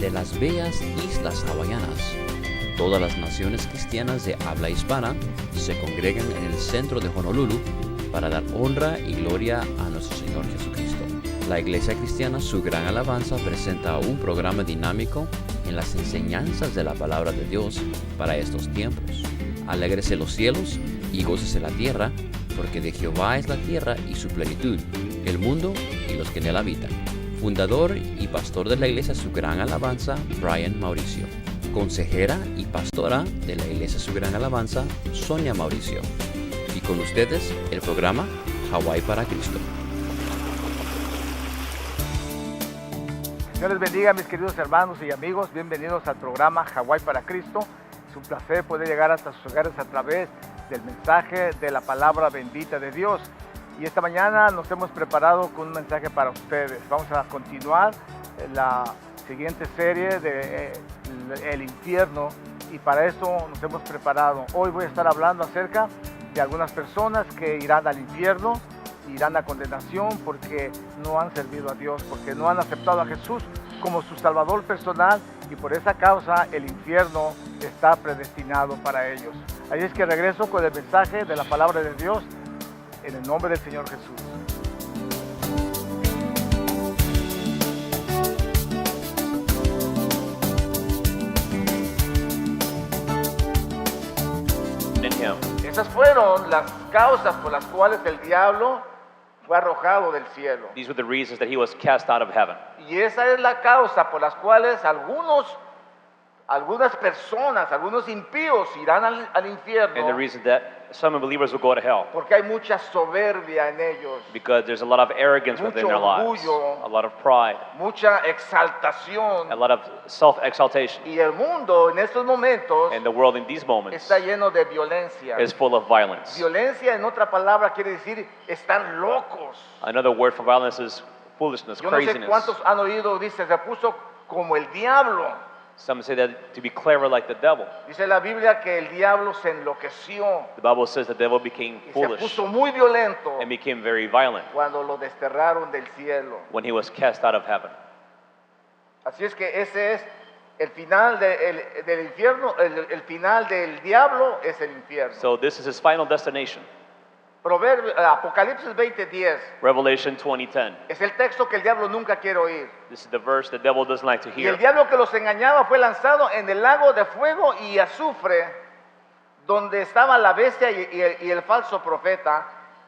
de las bellas islas hawaianas. Todas las naciones cristianas de habla hispana se congregan en el centro de Honolulu para dar honra y gloria a nuestro Señor Jesucristo. La Iglesia Cristiana Su Gran Alabanza presenta un programa dinámico en las enseñanzas de la Palabra de Dios para estos tiempos. Alégrese los cielos y gócese la tierra, porque de Jehová es la tierra y su plenitud, el mundo y los que en él habitan. Fundador y pastor de la Iglesia Su Gran Alabanza, Brian Mauricio. Consejera y pastora de la Iglesia Su Gran Alabanza, Sonia Mauricio. Y con ustedes, el programa Hawái para Cristo. Dios les bendiga, mis queridos hermanos y amigos. Bienvenidos al programa Hawái para Cristo. Es un placer poder llegar hasta sus hogares a través del mensaje de la palabra bendita de Dios. Y esta mañana nos hemos preparado con un mensaje para ustedes. Vamos a continuar la siguiente serie de El infierno, y para eso nos hemos preparado. Hoy voy a estar hablando acerca de algunas personas que irán al infierno, irán a condenación porque no han servido a Dios, porque no han aceptado a Jesús como su Salvador personal, y por esa causa el infierno está predestinado para ellos. Así es que regreso con el mensaje de la palabra de Dios en el nombre del Señor Jesús. Esas fueron las causas por las cuales el diablo fue arrojado del cielo. These were the reasons that he was cast out of heaven. Y esa es la causa por las cuales algunas personas, algunos impíos irán al And the infierno, reason that some believers will go to hell. porque hay mucha soberbia en ellos, Because there's a lot of arrogance Mucho within their lives. orgullo. A lot of pride. mucha exaltación. A lot of self-exaltation. Y el mundo en estos momentos And the world in these moments está lleno de violencia. is full of violence. Violencia, en otra palabra, quiere decir están locos. Another word for violence is foolishness, Yo no sé craziness. cuántos han oído, dice, se puso como el diablo. Some say that to be clever like the devil. Dice la Biblia que el diablo se enloqueció The Bible says the devil became y se foolish puso muy violento and became very violent cuando lo desterraron del cielo. when he was cast out of heaven. Así es que ese es el final del infierno, el final del diablo es el infierno. So this is his final destination. Apocalipsis 20:10 Revelation 20:10. es el texto que el diablo nunca quiere oír. This is the verse the devil doesn't like to Y el hear. diablo que los engañaba fue lanzado en el lago de fuego y azufre, donde estaba la bestia y el falso profeta,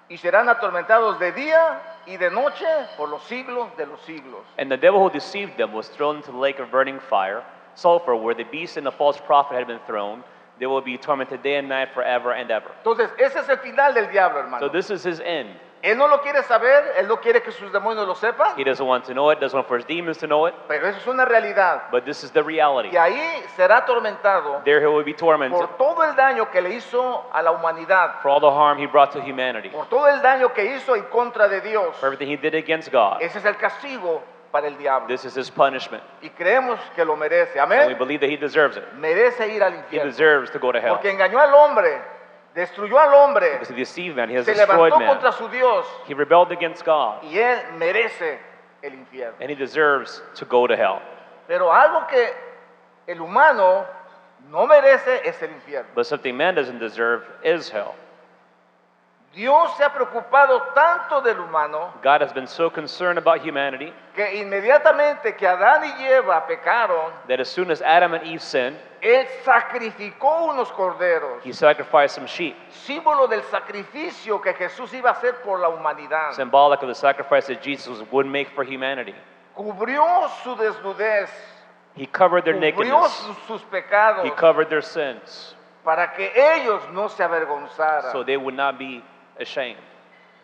y serán atormentados de día y de noche por los siglos de los siglos. And the devil who deceived them was thrown into the lake of burning fire, sulfur, where the beast and the false prophet had been thrown. They will be tormented day and night forever and ever. Entonces, ese es el final del diablo, hermano. So this is his end. Él no lo quiere saber, él no quiere que sus demonios lo sepan, He doesn't want to know it, doesn't want for his demons to know it, pero eso es una realidad. but this is the reality. Y ahí será atormentado There he will be tormented por todo el daño que le hizo a la humanidad, for all the harm he brought to humanity, por todo el daño que hizo en contra de Dios. for everything he did against God. Ese es el castigo para el diablo. This is his punishment. Y creemos que lo merece. And we Amén. believe that he deserves it. Merece ir al He infierno. deserves to go to hell. Porque engañó al hombre, destruyó al hombre, Because he deceived man, he has se destroyed levantó man. contra su Dios, He rebelled against God, y él merece el infierno. and he deserves to go to hell. Pero algo que el humano no merece es el infierno. But something man doesn't deserve is hell. Dios se ha preocupado tanto del humano God has been so concerned about humanity que inmediatamente que Adán y Eva pecaron, that as soon as Adam and Eve sinned, Él sacrificó unos corderos, he sacrificed some sheep, símbolo del sacrificio que Jesús iba a hacer por la humanidad. symbolic of the sacrifice that Jesus would make for humanity. Cubrió su desnudez, He covered their cubrió nakedness. sus pecados, He covered their sins para que ellos no se avergonzaran. so they would not be ashamed.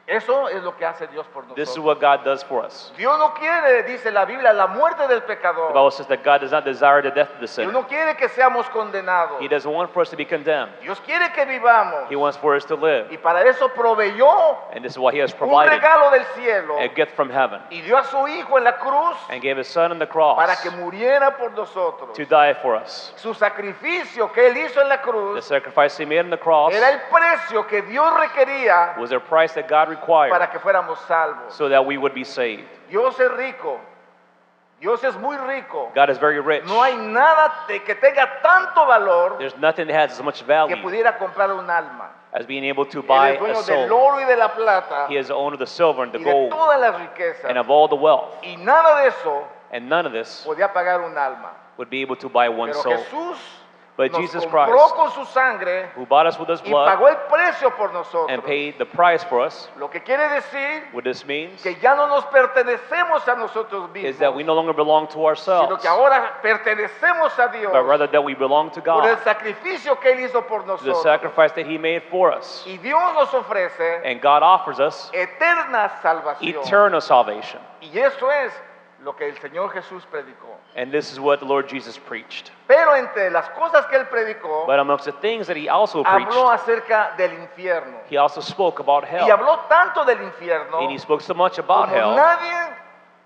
Eso es lo que hace Dios por This is nosotros. what God does for us. Dios no quiere, dice la Biblia, la muerte del The pecador. Bible says that God does not desire the death of the Dios sinner. no quiere que seamos condenados. He doesn't want for us to be condemned. Dios quiere que vivamos. He wants for us to live. Y para eso proveyó And this is why he has un provided regalo del cielo a gift from heaven y dio a su Hijo en la cruz and gave his son on the cross para que muriera por nosotros. to die for us. Su sacrificio que Él hizo en la The cruz sacrifice he made on the cross era el precio que Dios requería was a price that God required para que fuéramos salvos. so that we would be saved. Dios es rico, Dios Dios es muy rico. God is very rich. No hay nada que tenga tanto valor There's nothing that has as much que value pudiera comprar un alma. as being able to Él buy es a dueño del soul. oro y de la plata He is the owner of the silver and the y de gold todas las riquezas. and of all the wealth. Y nada de eso And none of this podía pagar un alma. would be able to buy one Pero soul. Jesús But nos Jesus compró Christ, con su sangre who bought us with his y blood pagó el precio por nosotros. and paid the price for us, Lo que quiere decir what this means que ya no nos pertenecemos a nosotros is that we mismos, no longer belong to sino ourselves, que ahora pertenecemos a Dios but rather that we belong to por el God, sacrificio que Él hizo por the nosotros. sacrifice that He made for us. Y Dios nos ofrece And God offers us eterna salvación. eternal salvation. Y eso es lo que el Señor Jesús predicó. And this is what the Lord Jesus preached. Pero entre las cosas que Él predicó, But amongst the things that He also preached, habló acerca del infierno. He also spoke about Y hell. habló tanto del infierno And He spoke so much about como hell nadie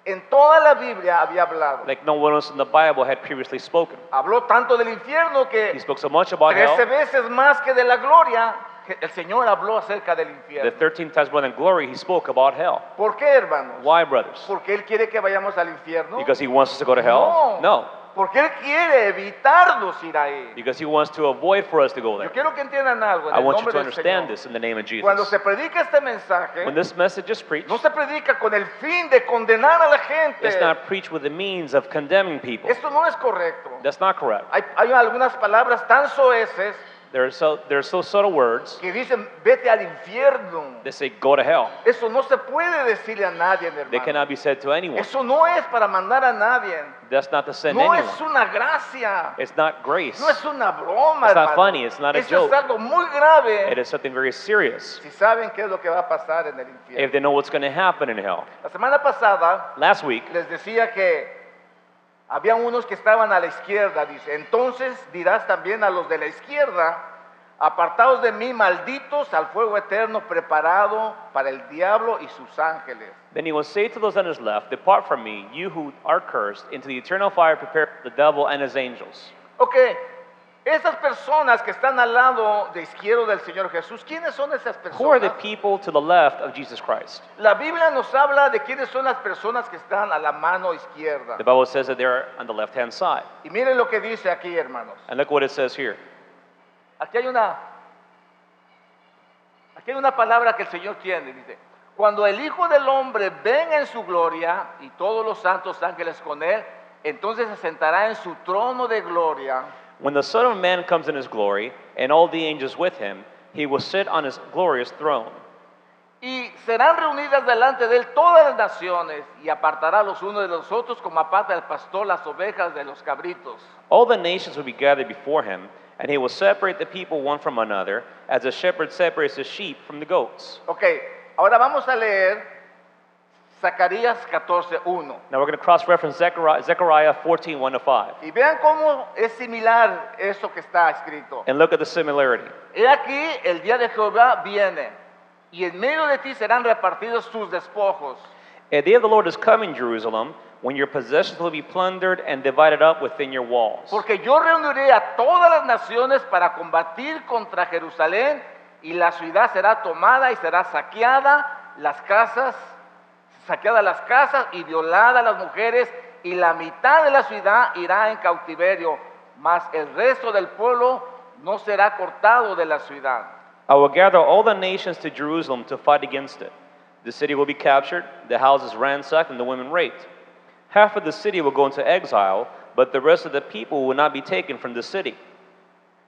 en toda la Biblia había hablado. like no one else in the Bible had previously spoken. Habló tanto del infierno He que spoke so much about 13 hell veces más que de la gloria, que el Señor habló acerca del that infierno. 13 times more than glory, He spoke about hell. ¿Por qué, hermanos? Why, brothers? ¿Porque Él quiere que vayamos al infierno? Because He wants us to go to hell? No. Porque Él quiere evitarnos ir ahí. Because He wants to avoid for us to go Yo there. quiero que entiendan algo en I el want you nombre to del understand Señor. this in the name of Cuando Jesus. se predica este mensaje, When this message is preached, no se predica con el fin de condenar a la gente. it's not preached with the means of condemning people. Esto no es correcto. That's not correct. Hay algunas palabras tan soeces There are so subtle words que dicen vete al infierno. that say go to hell. Eso no se puede decirle a nadie, mi They hermano. cannot be said to anyone. Eso no es para mandar a nadie. That's not to send No anyone. es una gracia. It's not grace. No es una broma, It's not hermano. funny. It's not a Eso joke. es algo muy grave. It is something very serious. Si saben qué es lo que va a pasar en el If infierno. they know what's going to happen in hell. La semana pasada Last week, les decía que había unos que estaban a la izquierda, dice. Entonces dirás también a los de la izquierda, apartaos de mí, malditos, al fuego eterno preparado para el diablo y sus ángeles. then he will say to those on his left, depart from me, you who are cursed, into the eternal fire prepared for the devil and his angels. Ok, esas personas que están al lado de izquierdo del Señor Jesús, ¿quiénes son esas Who are the personas? people to the left of Jesus Christ? La Biblia nos habla de quiénes son las personas que están a la mano izquierda. The Bible says that they're on the left-hand side. Y miren lo que dice aquí, hermanos. And look what it says here. Aquí hay una palabra que el Señor tiene, dice, cuando el Hijo del Hombre venga en su gloria y todos los santos ángeles con él, entonces se sentará en su trono de gloria When the Son of Man comes in his glory, and all the angels with him, he will sit on his glorious throne. y serán reunidas delante de él todas las naciones y apartará los unos de los otros como aparta el pastor las ovejas de los cabritos. All the nations will be gathered before him, and he will separate the people one from another, as a shepherd separates the sheep from the goats. Ok, ahora vamos a leer Zacarías 14:1. Now we're going to cross-reference Zechariah 14, 1-5. Y vean cómo es similar eso que está escrito. And look at the similarity. He aquí, el día de Jehová viene, y en medio de ti serán repartidos tus despojos. A day of the Lord is coming, Jerusalem, when your possessions will be plundered and divided up within your walls. Porque yo reuniré a todas las naciones para combatir contra Jerusalén, y la ciudad será tomada y será saqueada las casas y violadas las mujeres, y la mitad de la ciudad irá en cautiverio, mas el resto del pueblo no será cortado de la ciudad. I will gather all the nations to Jerusalem to fight against it. The city will be captured, the houses ransacked, and the women raped. Half of the city will go into exile, but the rest of the people will not be taken from the city.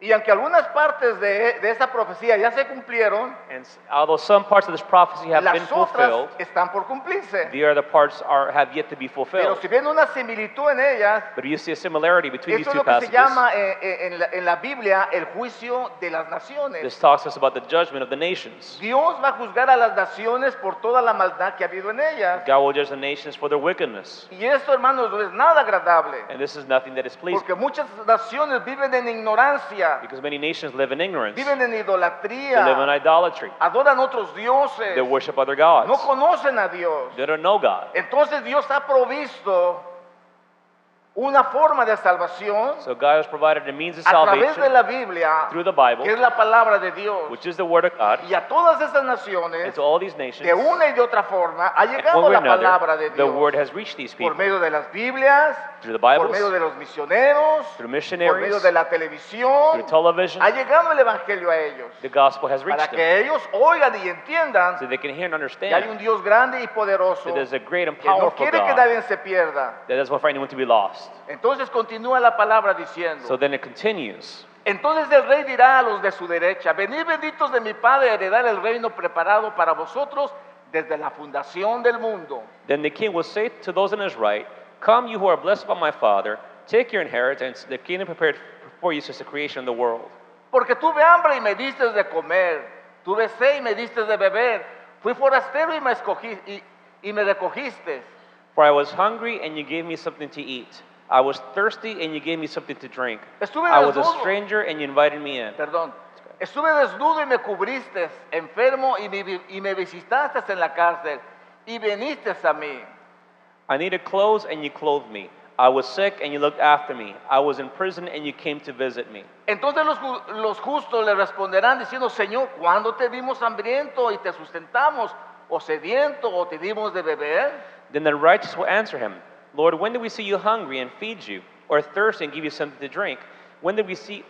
Y aunque algunas partes de esa profecía ya se cumplieron, And although some parts of this prophecy have been las fulfilled, otras están por cumplirse. the other parts have yet to be Pero fulfilled. si ven una similitud en ellas, But you see a similarity between these esto es two lo que se passages. llama en la Biblia el juicio de las naciones. This talks us about the judgment of the nations. Dios va a juzgar a las naciones por toda la maldad que ha habido en ellas. God will judge the nations for their wickedness. Y esto, hermanos, no es nada agradable. And this is nothing that is pleasing. Porque muchas naciones viven en ignorancia, Because many nations live in ignorance. viven en They live in idolatría, idolatry. adoran otros dioses, They worship other gods. no conocen a Dios. They don't know God. Entonces Dios ha provisto una forma de salvación So God has provided a means of a través de salvation la Biblia, through the Bible, que es la palabra de Dios. which is the Word of God, Y a todas esas and naciones, to all these nations, de una y de otra forma, ha and llegado one way or la palabra de another, the Word Dios has reached these por people medio de las Biblias, through the por Bibles, medio de los misioneros, through por missionaries, medio de la televisión. through television. Ha llegado el Evangelio a ellos The gospel has para reached them, que ellos oigan y entiendan so they can hear and que hay understand un Dios grande y poderoso that there's a great and que no powerful quiere que God nadie se pierda. that doesn't want for anyone to be lost. Entonces continúa la palabra diciendo: So then it continues. entonces el rey dirá a los de su derecha: venid benditos de mi Padre a heredar el reino preparado para vosotros desde la fundación del mundo. Then the king will say to those on his right, come, you who are blessed by my Father, take your inheritance, the kingdom prepared for you since the creation of the world. Porque tuve hambre y me diste de comer, tuve sed y me diste de beber, fui forastero y me recogiste. For I was hungry, and you gave me something to eat. I was thirsty, and you gave me something to drink. Estuve I was a desnudo. stranger, and you invited me in. Perdón. Estuve desnudo y me cubriste, enfermo y me visitaste en la cárcel y viniste a mí. I needed clothes, and you clothed me. I was sick, and you looked after me. I was in prison, and you came to visit me. Entonces los justos le responderán diciendo: Señor, ¿cuándo te vimos hambriento y te sustentamos, o sediento o te dimos de beber? Then the righteous will answer him, Lord, when did we see you hungry and feed you, or thirsty and give you something to drink? When did we see...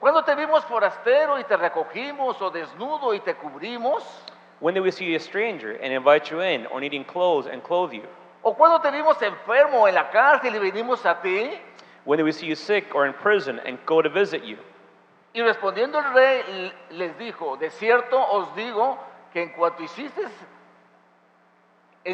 ¿Cuándo te vimos forastero y te recogimos, o desnudo y te cubrimos? When did we see you a stranger and invite you in, or needing clothes and clothe you? ¿O cuándo te vimos enfermo en la cárcel y vinimos a ti? When did we see you sick or in prison and go to visit you? Y respondiendo el rey les dijo: de cierto os digo que en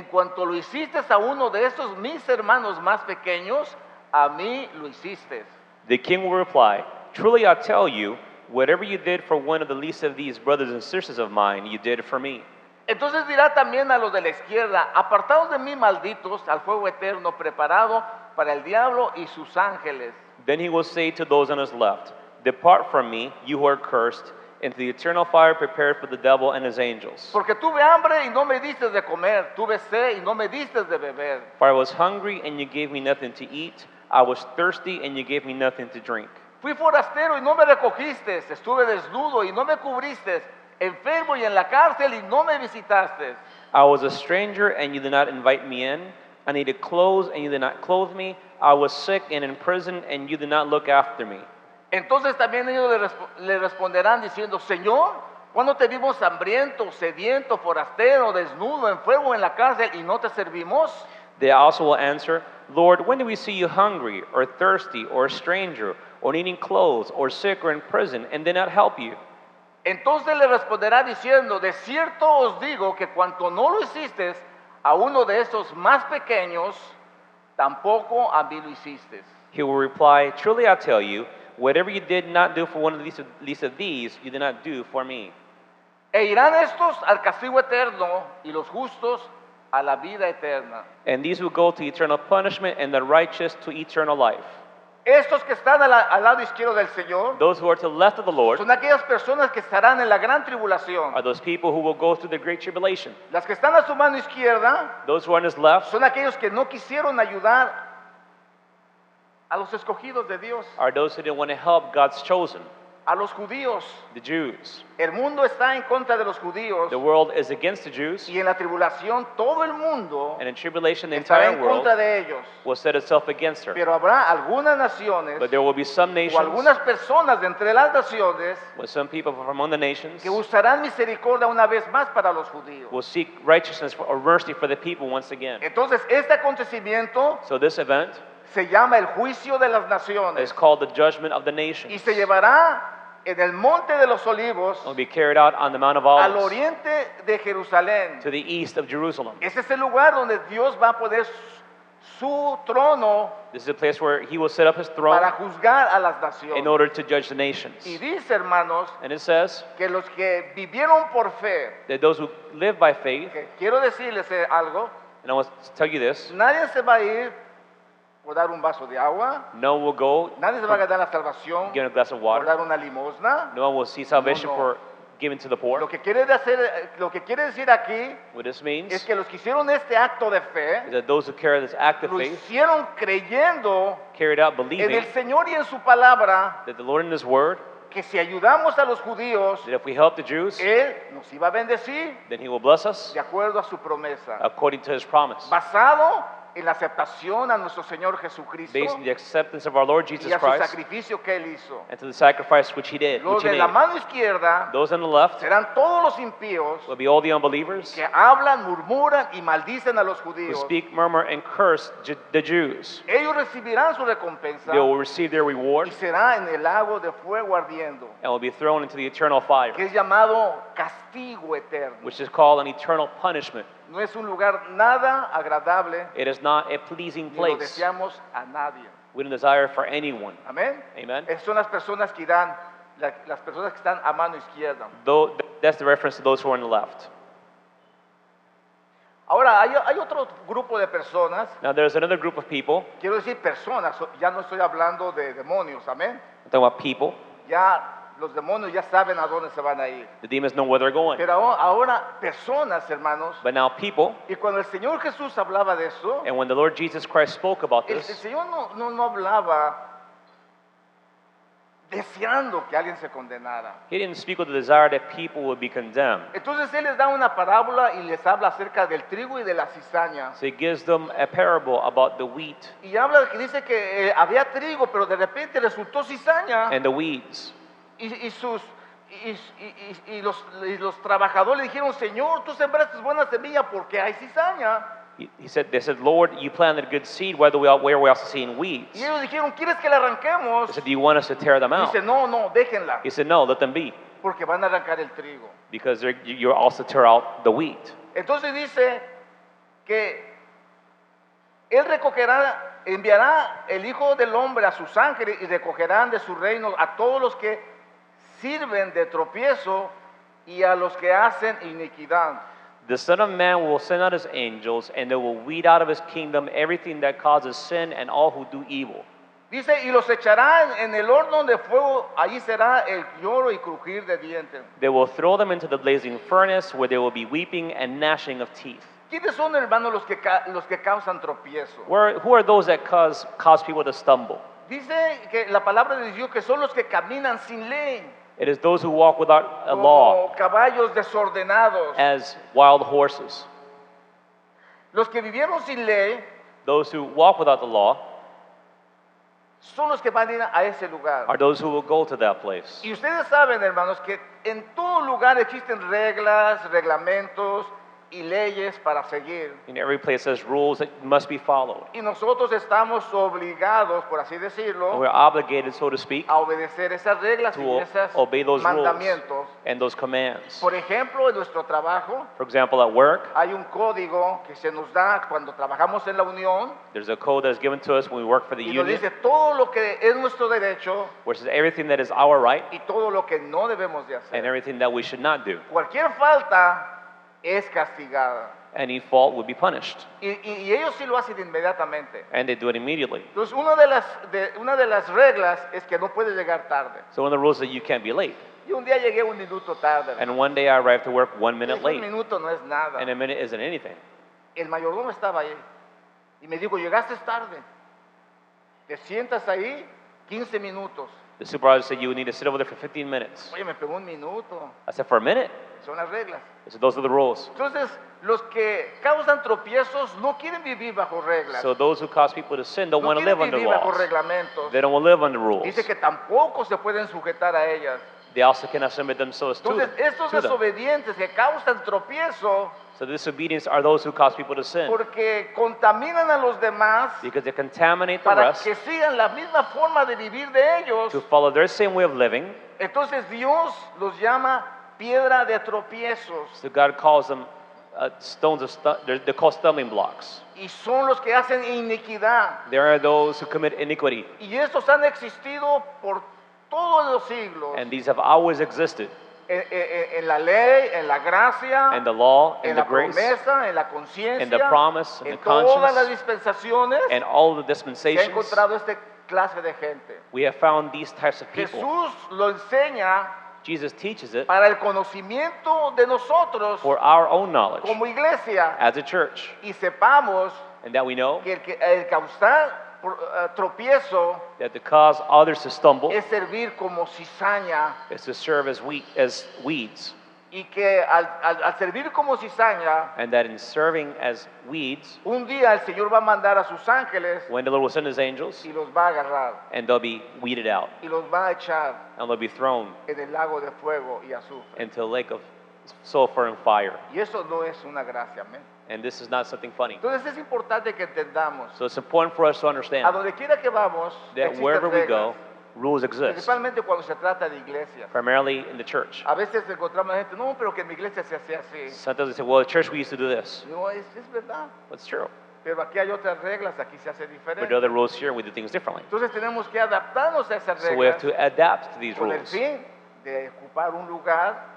cuanto lo hiciste a uno de estos mis hermanos más pequeños, a mí lo hiciste. The king will reply, truly I tell you, whatever you did for one of the least of these brothers and sisters of mine, you did for me. Entonces dirá también a los de la izquierda: apartados de mí, malditos, al fuego eterno preparado para el diablo y sus ángeles. Then he will say to those on his left, depart from me, you who are cursed, into the eternal fire prepared for the devil and his angels. Porque tuve hambre y no me diste de comer, tuve sed y no me diste de beber. For I was hungry and you gave me nothing to eat. I was thirsty and you gave me nothing to drink. Fui forastero y no me recogiste, estuve desnudo y no me cubriste, enfermo y en la cárcel y no me visitaste. I was a stranger and you did not invite me in. I needed clothes and you did not clothe me. I was sick and in prison and you did not look after me. Entonces también ellos le responderán diciendo: Señor, ¿cuándo te vimos hambriento, sediento, forastero, desnudo, enfermo en la cárcel y no te servimos? They also will answer, Lord, when did we see you hungry or thirsty or a stranger or needing clothes or sick or in prison and did not help you? Entonces le responderá diciendo: de cierto os digo que cuanto no lo hiciste a uno de estos más pequeños, tampoco a mí lo hiciste. He will reply, truly I tell you, whatever you did not do for one of the least of these, you did not do for me. E irán estos al castigo eterno y los justos a la vida eterna. And these will go to eternal punishment and the righteous to eternal life. Estos que están al lado izquierdo del Señor Those who are to the left of the Lord son aquellas personas que estarán en la gran tribulación. are those people who will go through the great tribulation. Las que están a su mano izquierda Those who are on his left son aquellos que no quisieron ayudar a los escogidos de Dios, are those who didn't want to help God's chosen, a los judíos. the Jews. El mundo está en contra de los judíos, The world is against the Jews, y en la tribulación todo el mundo and in tribulation the estará entire en world contra de ellos. will set itself against her. Pero habrá algunas naciones But there will be some o nations, algunas personas de entre las naciones with some people from among the nations, que usarán misericordia una vez más para los judíos. will seek righteousness or mercy for the people once again. Entonces este acontecimiento So this event se llama el juicio de las is naciones called the judgment of the y nations. se llevará en el monte de los olivos It will be carried out on the Mount of al Olives oriente de Jerusalén. to the east of Jerusalem. Ese es el lugar donde Dios va a poner su trono This is a place where he will set up his throne para juzgar a las in naciones. order to judge the nations. Y dice, hermanos, And it says que los que vivieron por fe, that those who live by faith, que quiero decirles algo, and I want to tell you this, nadie se va a ir por dar un vaso de agua, no one will go nadie se va a ganar la salvación get a glass of por water. dar una limosna. No one will see salvation No, no. for giving to the poor. Lo que quiere decir aquí What this means es que los que hicieron este acto de fe is that those who carry this act of lo faith hicieron creyendo carried out en believing el Señor y en su palabra, that the Lord in His word, que si ayudamos a los judíos, that if we help the Jews, Él nos iba a bendecir then He will bless us de acuerdo a su promesa, according to His promise, basado en la aceptación a nuestro Señor Jesucristo based on the acceptance of our Lord y Jesus a su Christ sacrificio que Él hizo. and to the sacrifice which He did, Los which He de la made. mano izquierda Those on the left serán todos los impíos will be all the unbelievers que hablan, murmuran y maldicen a los who judíos. speak, murmur, and curse the Jews. Ellos recibirán su recompensa They will receive their reward y será en el lago de fuego ardiendo, and will be thrown into the eternal fire, que es llamado castigo eterno. which is called an eternal punishment. No es un lugar nada agradable, It is not a pleasing ni lo place. deseamos a nadie. We don't desire for anyone. Amén. Amen. Esas son las personas que irán, las personas que están a mano izquierda. Though that's the reference to those who are on the left. Ahora, hay otro grupo de personas, Now there's another group of people. quiero decir personas, ya no estoy hablando de demonios, amén. I'm talking about people. Ya los demonios ya saben a dónde se van a ir. The demons know where they're going. Pero ahora personas, hermanos, But now people, y cuando el Señor Jesús hablaba de eso, and when the Lord Jesus Christ spoke about el this, Señor no hablaba deseando que alguien se condenara. He didn't speak with the desire that people would be condemned. Entonces Él les da una parábola y les habla acerca del trigo y de la cizaña. So He gives them a parable about the wheat Y habla que dice que había trigo, pero de repente resultó cizaña. and the weeds. Y los trabajadores le dijeron, Señor, tú sembraste buena semilla porque hay cizaña. They said, Lord, you planted good seed, where we also seeing weeds. Y ellos dijeron, ¿quieres que la arranquemos? They said, do you want us to tear them out? Dice, no, déjenla, He said, no, let them be, porque van a arrancar el trigo. because you're also tear out the wheat. Entonces dice que Él enviará el Hijo del Hombre a sus ángeles y recogerán de su reino a todos los que sirven de tropiezo y a los que hacen iniquidad. The Son of Man will send out His angels, and they will weed out of His kingdom everything that causes sin and all who do evil. Dice, y los echará en el horno de fuego, allí será el lloro y crujir de dientes. They will throw them into the blazing furnace, where there will be weeping and gnashing of teeth. ¿Quiénes son, hermanos, los que causan tropiezo? Who are those that cause people to stumble? Dice que la palabra de Dios que son los que caminan sin ley, It is those who walk without a law, como caballos desordenados. as wild horses. Los que vivieron sin ley Those who walk without the law son los que van a ir a ese lugar. are those who will go to that place. Y ustedes saben, hermanos, que en todo lugar existen reglas, reglamentos y leyes para seguir. In every place there's rules that must be followed. Y nosotros estamos obligados, por así And decirlo, we're obligated, so to speak, a obedecer esas reglas y to esos obey those mandamientos. rules and those commands. Por ejemplo, en nuestro trabajo For example, at work, hay un código que se nos da cuando trabajamos en la unión there's a code that's given to us when we work for the y nos union, dice todo lo que es nuestro derecho which is everything that is our right y todo lo que no debemos de and hacer. everything that we should not do. Cualquier falta es castigada. Any fault would be punished, Y ellos sí lo hacen inmediatamente. and they do it immediately. Entonces, una de las reglas es que no puedes llegar tarde. So one of the rules is that you can't be late. Y un día llegué un minuto tarde. And one day I arrived to work 1 minute Un late, minuto no es nada. and a minute isn't anything. El mayordomo estaba ahí y me dijo, llegaste tarde. Te sientas ahí 15 minutos. The supervisor said you would need to sit over there for 15 minutes. Oye, me pegó un minuto. I said, for a minute? Son las reglas. I said, those are the rules. Entonces, los que causan tropiezos no quieren vivir bajo reglas. So those who cause people to sin don't No want to quieren live under vivir bajo laws. reglamentos. They don't want to live under rules. Dice que tampoco se pueden sujetar a ellas. They also cannot submit themselves to Entonces, estos them. desobedientes que causan tropiezo So disobedience are those who cause people to sin, porque contaminan a los demás because they contaminate the para rest que sigan la misma forma de vivir de ellos. to follow their same way of living. Entonces Dios los llama piedra de tropiezos So God calls them they're called stumbling blocks. y son los que hacen iniquidad. There are those who commit iniquity, Y estos han existido por todos los siglos and these have always existed. en la ley, en la gracia, And the law, en and the la grace, promesa, en la and the conciencia, promise, and en the todas las conscience, dispensaciones and all of the se ha dispensations, encontrado esta clase de gente. we have found these types of people. Jesús lo enseña Jesus teaches it para el conocimiento de nosotros for our own knowledge como iglesia as a church, y sepamos and that we know que el causar tropiezo that to cause others to stumble es servir como cizaña is to serve as weeds, y que al servir como cizaña, and that in serving as weeds, un día el Señor va a mandar a sus ángeles when the Lord will send His angels, y los va a agarrar and they'll be weeded out, y los va a echar and they'll be thrown en el lago de fuego y azufre. into a lake of sulfur and fire. Y eso no es una gracia, amén. And this is not something funny. Entonces es importante que entendamos, So it's important for us to a understand donde quiera que vamos, that existen wherever we reglas, go, rules exist, principalmente cuando se trata de iglesias. primarily in the church. A veces encontramos gente, no, pero que en mi iglesia se hace así. Sometimes they say, well, at church we used to do this. No, es verdad, That's true. pero aquí hay otras reglas, aquí se hace But diferente. there are other rules here, we do things differently. Entonces tenemos que adaptarnos a esas So we have reglas to adapt to these con el rules fin de ocupar un lugar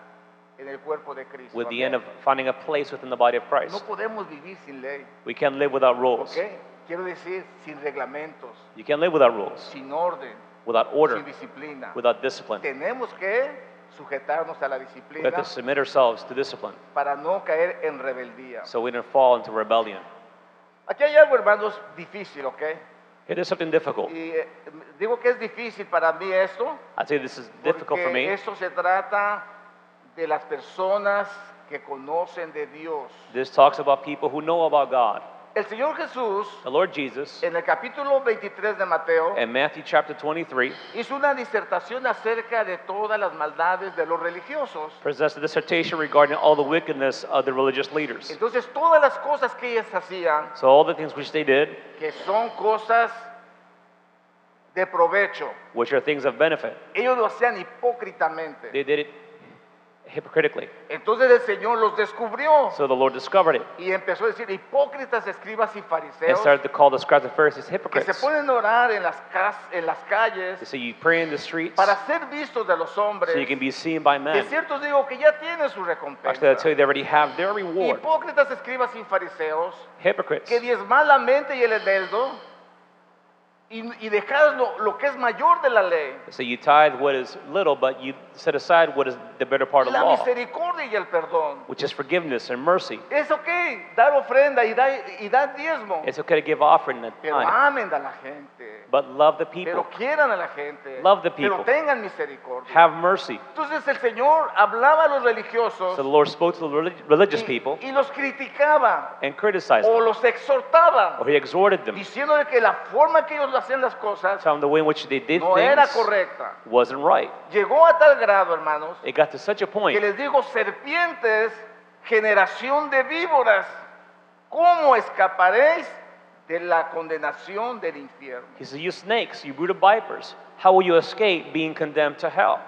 en el cuerpo de Cristo. with the amén. end of finding a place within the body of No Christ. podemos vivir sin ley, We can't live without rules. ¿ok? Quiero decir, sin reglamentos, You can't live without rules, sin orden, without order, sin disciplina. without discipline. Tenemos que sujetarnos a la We have disciplina to submit ourselves to discipline para no caer en rebeldía. so we don't fall into rebellion. Aquí hay algo, hermanos, difícil, ¿ok? It is something difficult. Y digo que es difícil para mí esto, I'd say this is difficult for porque me. esto se trata de las personas que conocen de Dios. This talks about people who know about God. El Señor Jesús, The Lord Jesus, en el capítulo 23 de Mateo, in Matthew chapter 23, hizo una disertación acerca de todas las maldades de los religiosos. presents a dissertation regarding all the wickedness of the religious leaders. Entonces, todas las cosas que ellos hacían, So all the things which they did, que son cosas de provecho, which are things of benefit, ellos lo hacían hipócritamente. they did it hypocritically. Entonces el Señor los descubrió So the Lord discovered it y empezó a decir, hipócritas, escribas y and fariseos, started to call the scribes and Pharisees que se hypocrites. pueden orar en las calles They say you pray in the streets para ser vistos de los hombres. so you can be seen by De men. cierto digo que ya tienen su recompensa. Actually, I tell you, they already have their reward. Hipócritas, escribas y fariseos, Hypocrites. que diezman la mente y el eneldo y dejar lo que es mayor de la ley, So you tithe what is little, but you set aside what is the better part of the la law, misericordia y el perdón. which is forgiveness and mercy. Es ok dar ofrenda y dar diezmo, It's okay to give offering and pero tithe, amen a la gente, but love the pero people. quieran a la gente, Love the pero people. tengan misericordia. Have mercy. Entonces el Señor hablaba a los religiosos So the Lord spoke to the religious people y los criticaba and criticized o them, los exhortaba, or He exhorted them, diciéndole que la forma que ellos hacían las cosas telling them the way in which they did no era things correcta. wasn't right. Llegó a tal grado, hermanos, It got to such a que point les digo, serpientes, generación de víboras, ¿cómo escaparéis de la condenación del infierno? He said, you snakes, you brood of vipers, how will you escape being condemned to hell?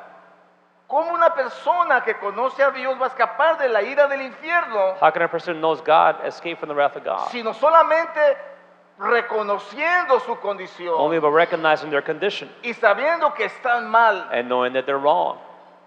¿Cómo una persona que conoce a Dios va a escapar de la ira del infierno, How can a person who knows God escape from the wrath of God? sino solamente reconociendo su condición Only by recognizing their condition y sabiendo que están mal? and knowing that they're wrong.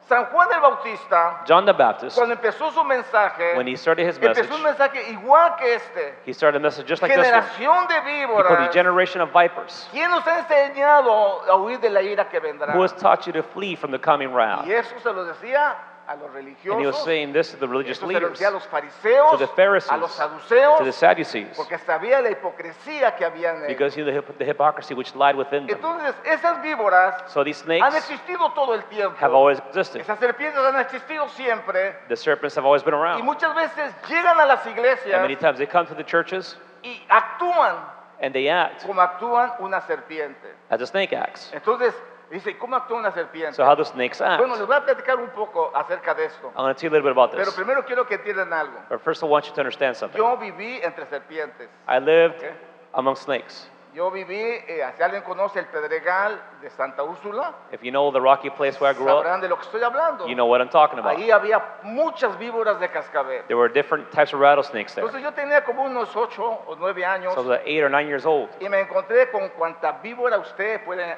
San Juan el Bautista, John the Baptist, cuando empezó su mensaje, when he started his message, empezó un mensaje igual que este, he started a message just like this one. generación de He called the víboras. generation of vipers. ¿Quién nos ha enseñado a huir de la ira que vendrá? Who has taught you to flee from the coming wrath? Y eso se lo decía a los And he was religiosos, saying this to the religious eso se lo leaders, decía a los fariseos, to the Pharisees, a los saduceos, to the Sadducees, porque sabía la hipocresía que había en ellos. because he knew the hypocrisy which lied within them. Entonces, esas víboras So these han snakes existido todo el tiempo. have always existed. Esas serpientes han existido siempre. The serpents have always been Y around. muchas veces llegan a las And iglesias many times they come to the churches y actúan and they act como actúan una serpiente. as a snake acts. Entonces, dice, ¿cómo actúa una serpiente? So how do snakes act? Bueno, les voy a platicar un poco acerca de esto. I'm going to tell you a little bit about Pero this. primero quiero que entiendan algo. But first I want you to understand something. Yo viví entre serpientes. I lived Okay. among snakes. Yo viví, si alguien conoce el Pedregal de Santa Úrsula, If you know the rocky place where I grew up, sabrán de lo que estoy hablando. you know what I'm talking about. Ahí había muchas víboras de cascabel. There were different types of rattlesnakes there. Entonces yo tenía como unos 8 o 9 años So I was 8 or 9 years old, y me encontré con cuanta víbora usted puede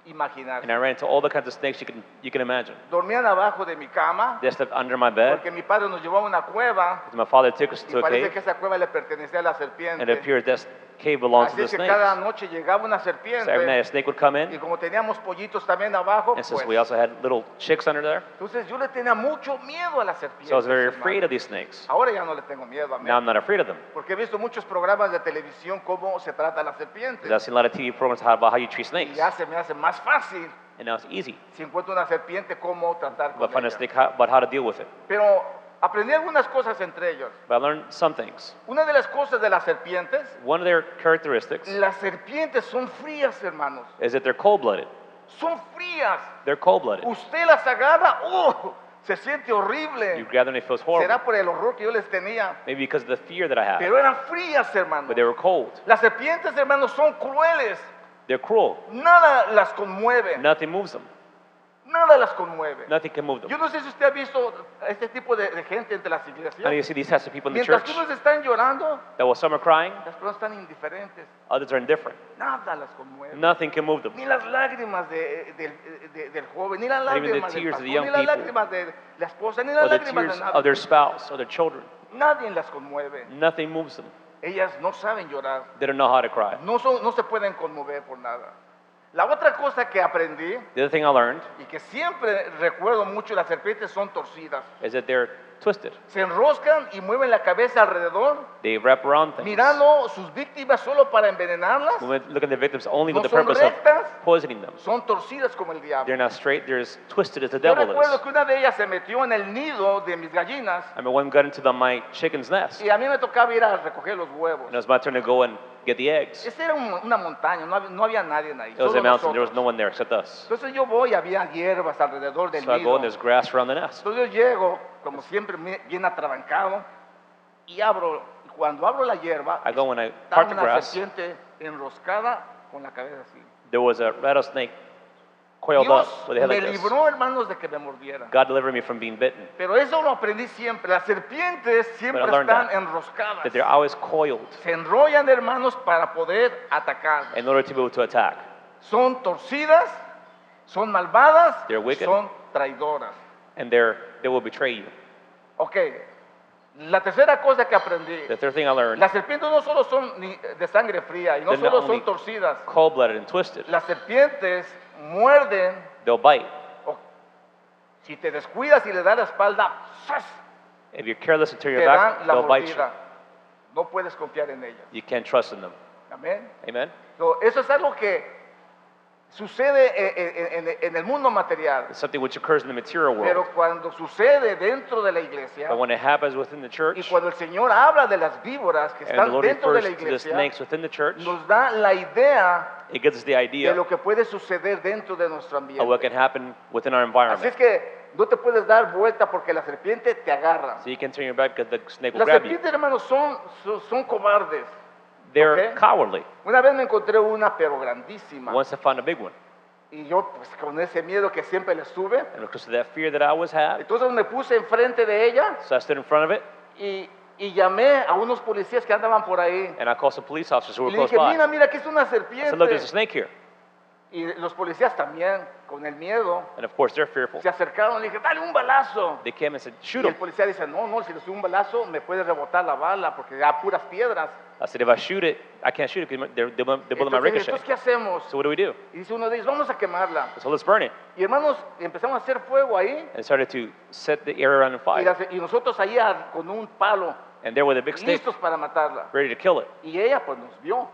imaginar. and I ran into all the kinds of snakes you can imagine. Dormían abajo de mi cama They slept under my bed, porque mi padre nos llevó a una cueva because my father took us y to a parece cave, que esa cueva le pertenecía a la and it serpiente. appeared that cave belonged to Así the es que snakes. cada noche llegaba una So every night a serpiente snake would come y in, como teníamos pollitos también abajo, and since pues, we also had little chicks under there, entonces yo le tenía mucho miedo a las so I serpientes. was very hermano. afraid of these snakes. Ahora ya no le tengo miedo, Now I'm amén. not afraid of them. Porque he visto muchos programas de televisión cómo se trata a las serpientes. Because I've seen a lot of TV programs about how you treat Y snakes, ya se me hace más fácil and now it's easy. si encuentro una serpiente cómo tratar But con find a ella. snake, about how to deal with it. Pero aprendí algunas cosas entre ellos. But I learned some things. Una de las cosas de las serpientes, One of their characteristics las serpientes son frías, hermanos. is that they're cold-blooded. Son frías. They're cold-blooded. Usted las agarra, se siente You horrible. grab them and it feels horrible. Será por el horror que yo les tenía. Maybe because of the fear that I have. Pero eran frías, hermanos. But they were cold. Las serpientes, hermanos, son crueles. They're cruel. Nada las conmueve. Nothing moves them. Nada las conmueve. Nothing can move Yo them. no sé si usted ha visto a este tipo de gente entre las How do iglesias. you see these types of people in the Mientras church? que unos están llorando, That while some are crying, las personas están indiferentes. others are indifferent. Nada las conmueve. Nothing can move them. Ni las lágrimas del joven, ni las Not even the lágrimas del tears of pastor, the young ni las people. lágrimas de la esposa, ni Or las the lágrimas tears de nada. of their spouse or their children. Nadie las conmueve. Nothing moves them. Ellas no saben llorar. They don't know how to cry. No se pueden conmover por nada. La otra cosa que aprendí The other thing I learned y que siempre recuerdo mucho, las serpientes son torcidas. is that they're twisted. Se enroscan y mueven la cabeza alrededor, They wrap around things. mirando sus víctimas solo para envenenarlas. Look at the victims only No with the son purpose of rectas. poisoning them. Son torcidas como el diablo. They're not straight, they're as twisted as the Yo devil recuerdo is. que una de ellas se metió en el nido de mis gallinas I mean, one got into my chicken's nest, y a mí me tocaba ir a recoger los huevos. and it was my turn to go and get the eggs. Esta era una montaña, no había nadie ahí, It was solo a mountain, there was nosotros. no one there except us. Entonces yo voy, había hierbas alrededor del So I go nido. and there's grass around the nest. Entonces yo llego, como siempre, bien atrabancado, y abro. Y cuando abro la hierba, I go and I estaba part the una grass. serpiente enroscada con la cabeza así. There was a rattlesnake coiled Dios up with a head me like this. libró, hermanos, de que me mordiera. God delivered me from being bitten. Pero eso lo aprendí siempre. Las serpientes siempre But I learned están that enroscadas. they're always coiled Se enrollan, hermanos, para poder atacar. in order to be able to attack. Son torcidas, son malvadas, They're wicked. son traidoras. And they will betray you. Ok, la tercera cosa que aprendí. The third thing I learned, Las serpientes no solo son de sangre fría y no They're not solo only son torcidas. cold-blooded and twisted. Las serpientes muerden. They'll bite. o si te descuidas y le das la espalda, ¡zas!, If you're careless and turn te your back, dan la they'll bite you. mordida. No puedes confiar en ellas. You can't trust in them. Amén. Amen? So, eso es algo que sucede en el mundo material. It's something which occurs in the material Pero world. cuando sucede dentro de la iglesia But when it happens within the y church, cuando el Señor habla de las víboras que and the están Lord dentro de refers la to the iglesia, snakes within the church, nos da la idea it gives us the de idea lo que puede suceder dentro de nuestro of what can ambiente. happen within our Así environment. es que no te puedes dar vuelta porque la serpiente te agarra. So you can turn your back because the snake will Las grab you. serpientes, hermanos, son cobardes. They're Okay. cowardly. Una vez me encontré una, pero grandísima. Once I found a big one. Y yo, pues con ese miedo que siempre le sube, And because of that fear that I always had, entonces me puse enfrente de ella so I stood in front of it y llamé a unos policías que andaban por ahí. and I called some police officers who Y were le close dije, mira, by. mira, aquí es una I said, serpiente. look, there's a snake here. Y los policías también, con el miedo, And of course, they're fearful. se acercaron y le dije, dale un balazo. They came and said, shoot Y el him. policía dice, no, si le doy un balazo, me puede rebotar la bala porque da puras piedras. I said, if I shoot it, I can't shoot it because the bullet might Entonces, ricochet. ¿qué hacemos? So what do we do? Y dice uno de ellos, vamos a quemarla. So let's burn it. Y hermanos, empezamos a hacer fuego ahí. And started to set the area on Y, fire. y nosotros ahí con un palo, And there with a big stick, listos para matarla. ready to kill it. Y ella pues nos vio.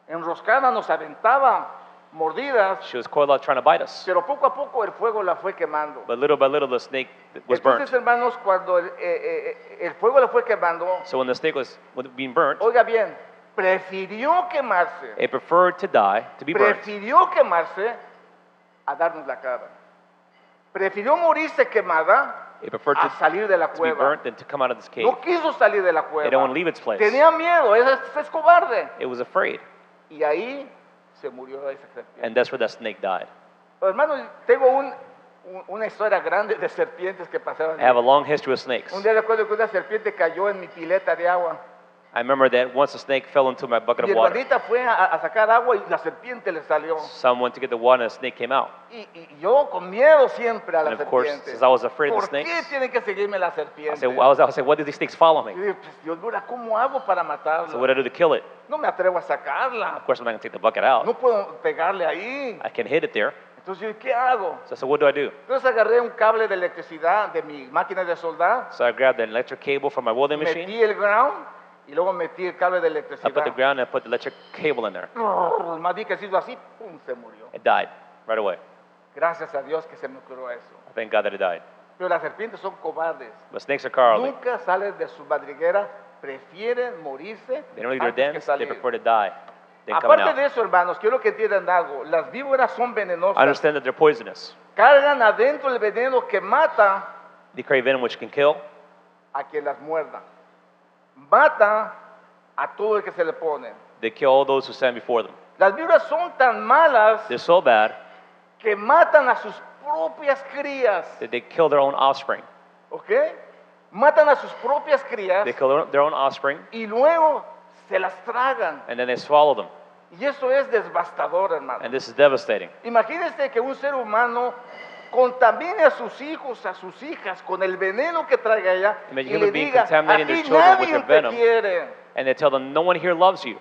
Enroscada nos aventaba mordidas, She was coiled out trying to bite us. pero poco a poco el fuego la fue quemando. But little by little, the snake was burnt. Entonces, hermanos, cuando el fuego la fue quemando, So when the snake was being burnt, oiga bien, prefirió quemarse, it preferred to die, to be burnt, prefirió quemarse a darnos la cara. Prefirió morirse quemada it preferred a salir de la to be cueva. burnt than to come out of this cave. No quiso salir de la It cueva. didn't want to leave its place. Tenía miedo, es cobarde. It was afraid. Y ahí se murió esa serpiente. And that's where that snake died. Hermano, tengo una historia grande de serpientes que pasaban. I have a long history with snakes. Un día recuerdo que una serpiente cayó en mi pileta de agua. I remember that once a snake fell into my bucket Mi of water. hermanita fue a sacar agua y la serpiente le salió. Someone went to get the water and a snake came out. Y yo con miedo siempre a la And of course, serpiente. since I was afraid of the ¿Por qué snakes, tienen que seguirme la I serpiente? said, why did these snakes follow me? Y dije, pues, Dios, mira, ¿cómo hago para So what matarla? did I do to kill it? No me atrevo a sacarla. Of course, I'm not going to take the bucket out. No puedo pegarle ahí. I can hit it there. Entonces yo, ¿qué hago? So I said, what do I do? Entonces agarré un cable de electricidad de mi máquina de soldar, So I grabbed an electric cable from my welding machine. metí el ground y luego metí el cable de I put the electricidad. ground and I put the electric cable in there. Más di que hizo así, pum, se murió. It died right away. Gracias a Dios que se me ocurrió eso. I thank God that it died. Pero las serpientes son cobardes. But snakes are cowardly. Nunca salen de su madriguera, prefieren morirse They don't leave their antes que dens. They salir. prefer to die than coming Aparte de out. eso, hermanos, quiero que entiendan algo. Las víboras son I venenosas. understand that they're poisonous. Cargan adentro el veneno que mata They carry venom which can kill. a quien las muerda. Mata a todo el que se le pone. They kill all those who stand before them. Las víboras son tan malas They're so bad que matan a sus propias crías. that they kill their own offspring. ¿Ok? Matan a sus propias crías They kill their own offspring y luego se las tragan. and then they swallow them. Y eso es devastador, hermano. And this is devastating. Imagínense que un ser humano contamine a sus hijos, a sus hijas con el veneno que traiga ella y Imagine le human being diga, contaminating aquí their children with nadie their te venom. quiere. And they tell them, no one here loves you.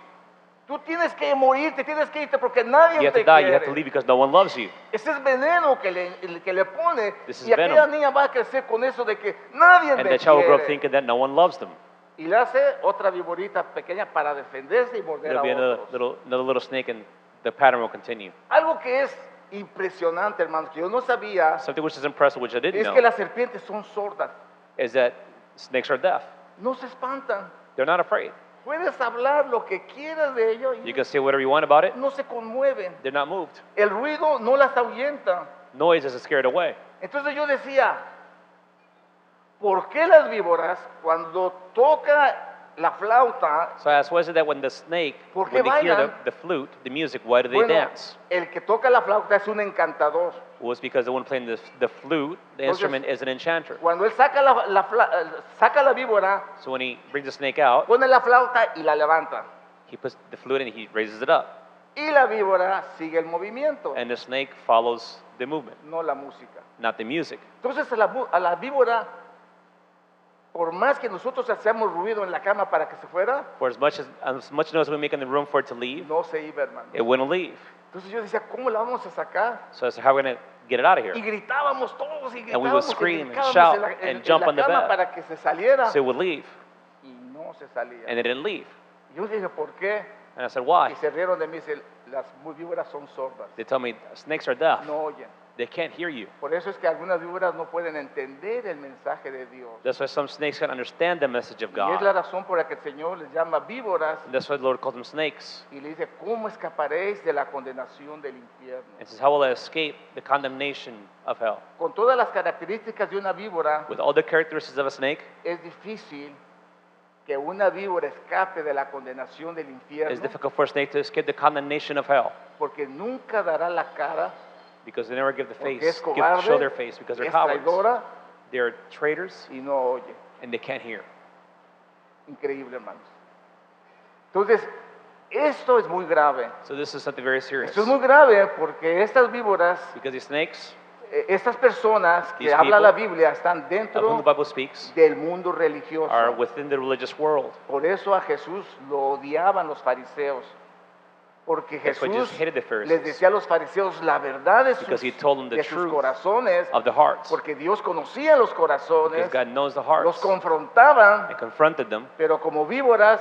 Tú tienes que morirte, tienes que irte porque nadie You have te to die. You have to quiere. leave because no one loves you. Ese es veneno que le pone This is y aquella venom. niña va a crecer con eso de que nadie And me the child will grow up quiere. thinking that no one loves them. Y le hace otra viborita pequeña para defenderse y morder There'll a be otros. another little snake and the pattern will continue. Algo que es impresionante, hermanos, que yo no sabía, Something which is impressive, which I didn't es que know, las serpientes son sordas. is that snakes are deaf. No se espantan. They're not afraid. Puedes hablar lo que quieras de ellos y You can say whatever you want about it. no se conmueven. They're not moved. El ruido no las ahuyenta. Noise is scared away. Entonces yo decía, ¿por qué las víboras cuando toca la flauta, So I asked, why is it that when the snake, ¿Por qué when they hear bailan? the flute, the music, why do they bueno, dance? el que toca la flauta es un encantador? Well, it's because the one playing the flute, the Entonces, instrument, is an enchanter. Cuando él saca saca la víbora, So when he brings the snake out, pone la flauta y la levanta. he puts the flute and he raises it up. Y la víbora sigue el movimiento, And the snake follows the movement, no la música. not the music. Entonces a la víbora, por más que nosotros hacíamos ruido en la cama para que se fuera, For as much noise we make in the room for it to leave, no se iba, hermano. it wouldn't leave. Entonces yo decía, ¿cómo la vamos a sacar? So I said, how are we going to get it out of Y here? gritábamos todos y And we would gritábamos y scream and brincábamos shout en la, and jump la on the cama bed. para que se saliera So it would leave. y no se salía. And it didn't leave. Yo dije, ¿por qué? And I said, Y why? se rieron de mí, dice, las víboras son sordas, They told me snakes are deaf. no oyen. They can't hear you. Por eso es que algunas víboras no pueden entender el mensaje de Dios. That's why some snakes can understand the message of Y es la God. razón por la que el Señor les llama víboras And that's why the Lord calls them snakes. y le dice, ¿cómo escaparéis de la condenación del infierno? It says, how will I escape the condemnation of hell? Con todas las características de una víbora, With all the characteristics of a snake, es difícil que una víbora escape de la condenación del it's infierno difficult for a snake to escape the condemnation of hell porque nunca dará la cara, because they never give the porque face, es cobarde, show their face because they're es cowards. traidora They're traitors y no oye. and they can't hear. Increíble, hermanos. Entonces, esto es muy grave. So this is something very serious. Esto es muy grave porque estas víboras, Because these snakes, estas personas que These habla la people Biblia están of whom the dentro Bible speaks, del mundo religioso. are within the religious world. Por eso a Jesús lo odiaban los fariseos. Porque That's why Jesús Jesus hated the les Pharisees, decía a los fariseos la verdad de because he sus, told them the de sus truth corazones, of the hearts. porque Dios conocía los corazones, Because God knows the los hearts confrontaban, and confronted them, pero como víboras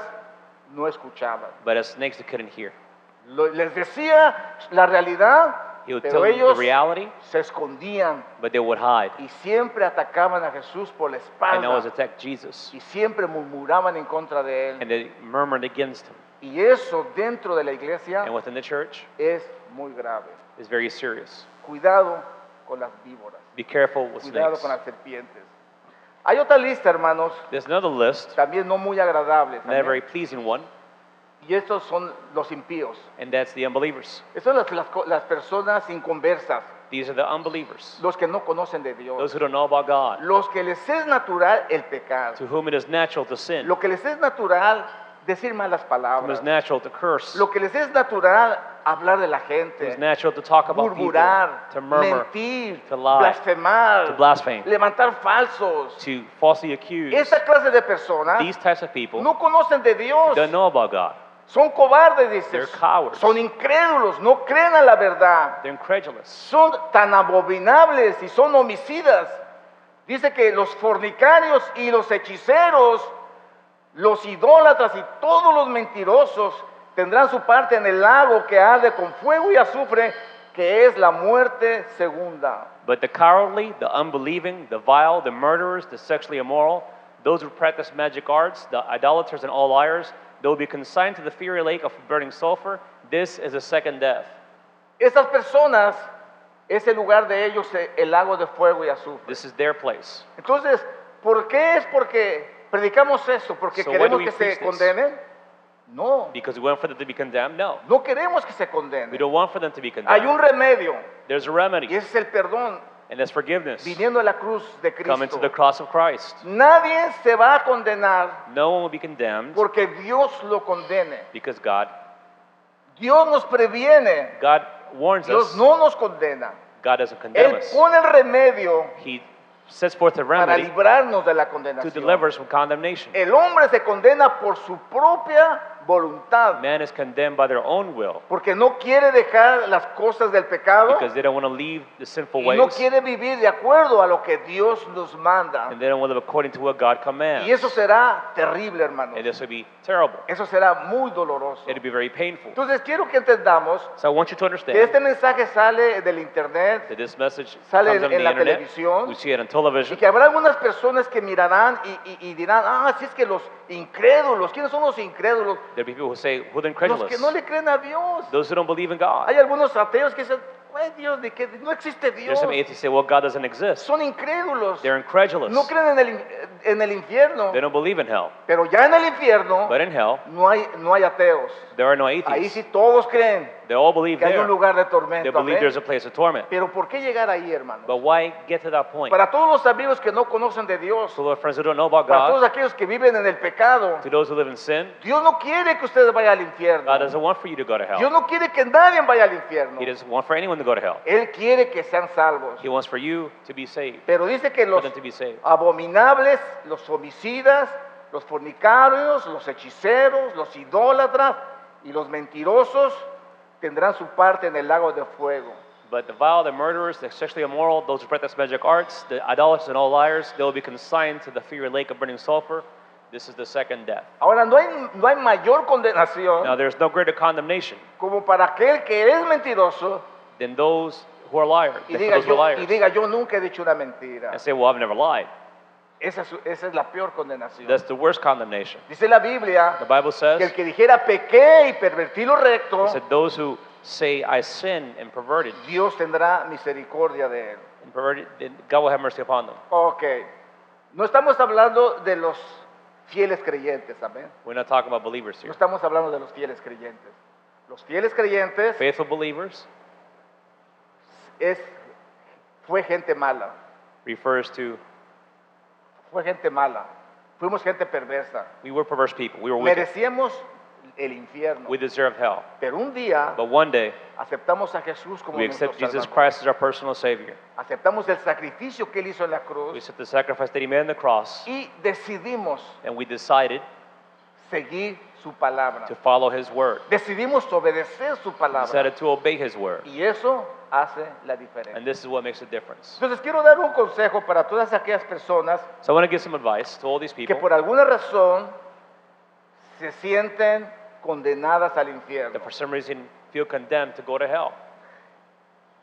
no escuchaban. but as snakes they couldn't hear. Les decía la realidad, He would tell pero them the ellos reality, se escondían but they would hide y siempre atacaban a Jesús por la and always espalda attack Jesus. y siempre murmuraban en contra de él. And they murmured against him. Y eso dentro de la iglesia And within the church es muy grave. is very serious. Cuidado con las víboras, Be careful with cuidado snakes. con las serpientes. Hay otra lista, hermanos, There's another list, también no muy agradable. not a very pleasing one, Y estos son los impíos. and that's the unbelievers. Estas son las personas inconversas, These are the unbelievers, los que no conocen de those Dios, who don't know about God, los que les es natural el pecado. to whom it is natural to sin. Lo que les es natural decir malas It palabras. was natural to curse. Lo que les es natural, hablar de la It gente, was natural to talk about people, murmurar, to murmur, mentir, to lie, blasfemar, to blaspheme, levantar falsos. to falsely accuse. Esta clase de personas These types of people no conocen de Dios. don't know about God. Son cobardes, dices. They're cowards. Son incrédulos, no creen a la verdad. They're incredulous. Son tan abominables y son homicidas. Dice que los fornicarios y los hechiceros, los idólatras y todos los mentirosos tendrán su parte en el lago que arde con fuego y azufre, que es la muerte segunda. But the cowardly, the unbelieving, the vile, the murderers, the sexually immoral, those who practice magic arts, the idolaters and all liars, they will be consigned to the fiery lake of burning sulfur. This is the second death. Estas personas, es el lugar de ellos, el lago de fuego y azufre. This is their place. Entonces, ¿por qué es porque predicamos eso? ¿Porque So why queremos do we que se preach this? condenen? No, Because we want for them to be condemned? No. no queremos que se We condenen. don't want for them to be Hay condemned. un remedio There's a y remedy, ese es el perdón, and that's forgiveness. viniendo a la cruz de Coming to Cristo. the cross of Christ. Nadie se va a condenar No one will be condemned porque Dios lo condene. because God Dios nos previene, warns Dios us. no nos condena. God doesn't condemn Él us. pone el remedio He sets forth a para remedy librarnos de la to condenación. deliver us from condemnation. El hombre se condena por su propia voluntad, Man is condemned by their own will porque no quiere dejar las cosas del pecado because they don't want to leave the sinful y no ways, quiere vivir de acuerdo a lo que Dios nos manda. and they don't want to live according to what God commands. Y eso será terrible, hermanos. And this would be terrible. Eso será muy doloroso. It would be very painful. Entonces quiero que entendamos So I want you to que understand este mensaje sale del internet that this message Sale comes on en the la internet. televisión. We see it on y television. que habrá algunas personas que mirarán y dirán, si es que los incrédulos, ¿quiénes son los incrédulos? There be people who say, who are the Los incredulous? que no le creen a Dios. Those who don't believe in God. Hay algunos ateos que dicen, "Ay, Dios, de que no existe There's Dios." some atheists who say, well, God doesn't exist. Son incrédulos. They're incredulous. No creen en el infierno. They don't believe in hell. Pero ya en el infierno But in hell, no hay ateos. there are no Ahí atheists. sí todos creen They all believe que hay un there. lugar de They tormento. believe amén. there's a place of torment. Pero ¿por qué llegar ahí, hermano? But why get to that point? Para todos los amigos que no conocen de Dios, To our friends who don't know about para todos God, aquellos que viven en el pecado, to those who live in sin, Dios no quiere que ustedes vayan al infierno. God doesn't want for you to go to Dios hell. no quiere que nadie vaya al infierno. He doesn't want for anyone to go to hell. Él quiere que sean salvos. He wants for you to be saved, Pero dice que for los them to be saved. abominables, los homicidas, los fornicarios, los hechiceros, los idólatras y los mentirosos tendrán su parte en el lago de fuego. But the vile, the murderers, the sexually immoral, those who practice magic arts, the idolaters and all liars, they will be consigned to the fiery lake of burning sulfur. This is the second death. Ahora, no hay mayor condenación Now, there's no greater condemnation como para aquel que es mentiroso than those who are liars, y than for diga, those who are yo, liars, yo nunca he dicho una mentira. and say, well, I've never lied. Esa es la peor condenación. That's the worst condemnation. Dice la Biblia The Bible que el says, que dijera pequé y pervertí lo recto, it said those who say, I sin and perverted, Dios tendrá misericordia de él. then God will have mercy upon them. Ok. No estamos hablando de los fieles creyentes, amén. We're not talking about believers No here. estamos hablando de los fieles creyentes. Los fieles creyentes Faithful believers fue gente mala. refers to, Fue gente mala. Fuimos gente perversa. we were perverse people. We were wicked. Merecíamos el infierno. We deserved hell. Pero un día But one day, aceptamos a Jesús como we nuestro accept Jesus Salvador. Christ as our personal Savior. Aceptamos el sacrificio que Él hizo en la We cruz accept the sacrifice that He made on the cross, y decidimos and we decided seguir su palabra. to follow His word. Decidimos obedecer su We palabra. decided to obey His word. Y eso hace la diferencia. And this is what makes a difference. Entonces quiero dar un consejo para todas aquellas personas So I want to give some advice to all these que people por alguna razón se sienten condenadas al infierno. that for some reason feel condemned to go to hell.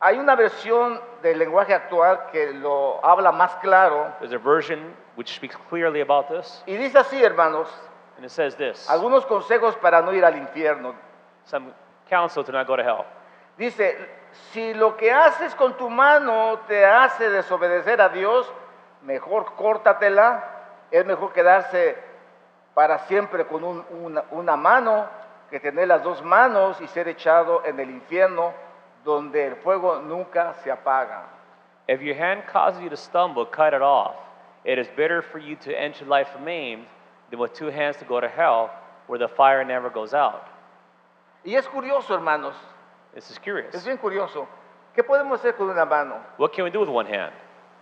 Hay una versión del lenguaje actual que lo habla más claro There's a version which speaks clearly about this, y dice así, hermanos, and it says this: algunos consejos para no ir al infierno. some counsel to not go to hell. Dice, si lo que haces con tu mano te hace desobedecer a Dios, mejor córtatela. Es mejor quedarse para siempre con una mano que tener las dos manos y ser echado en el infierno donde el fuego nunca se apaga. If your hand causes you to stumble, cut it off. It is better for you to enter life maimed than with two hands to go to hell, where the fire never goes out. Y es curioso, hermanos, This is es curious. bien curioso. ¿Qué podemos hacer con una mano? What can we do with one hand?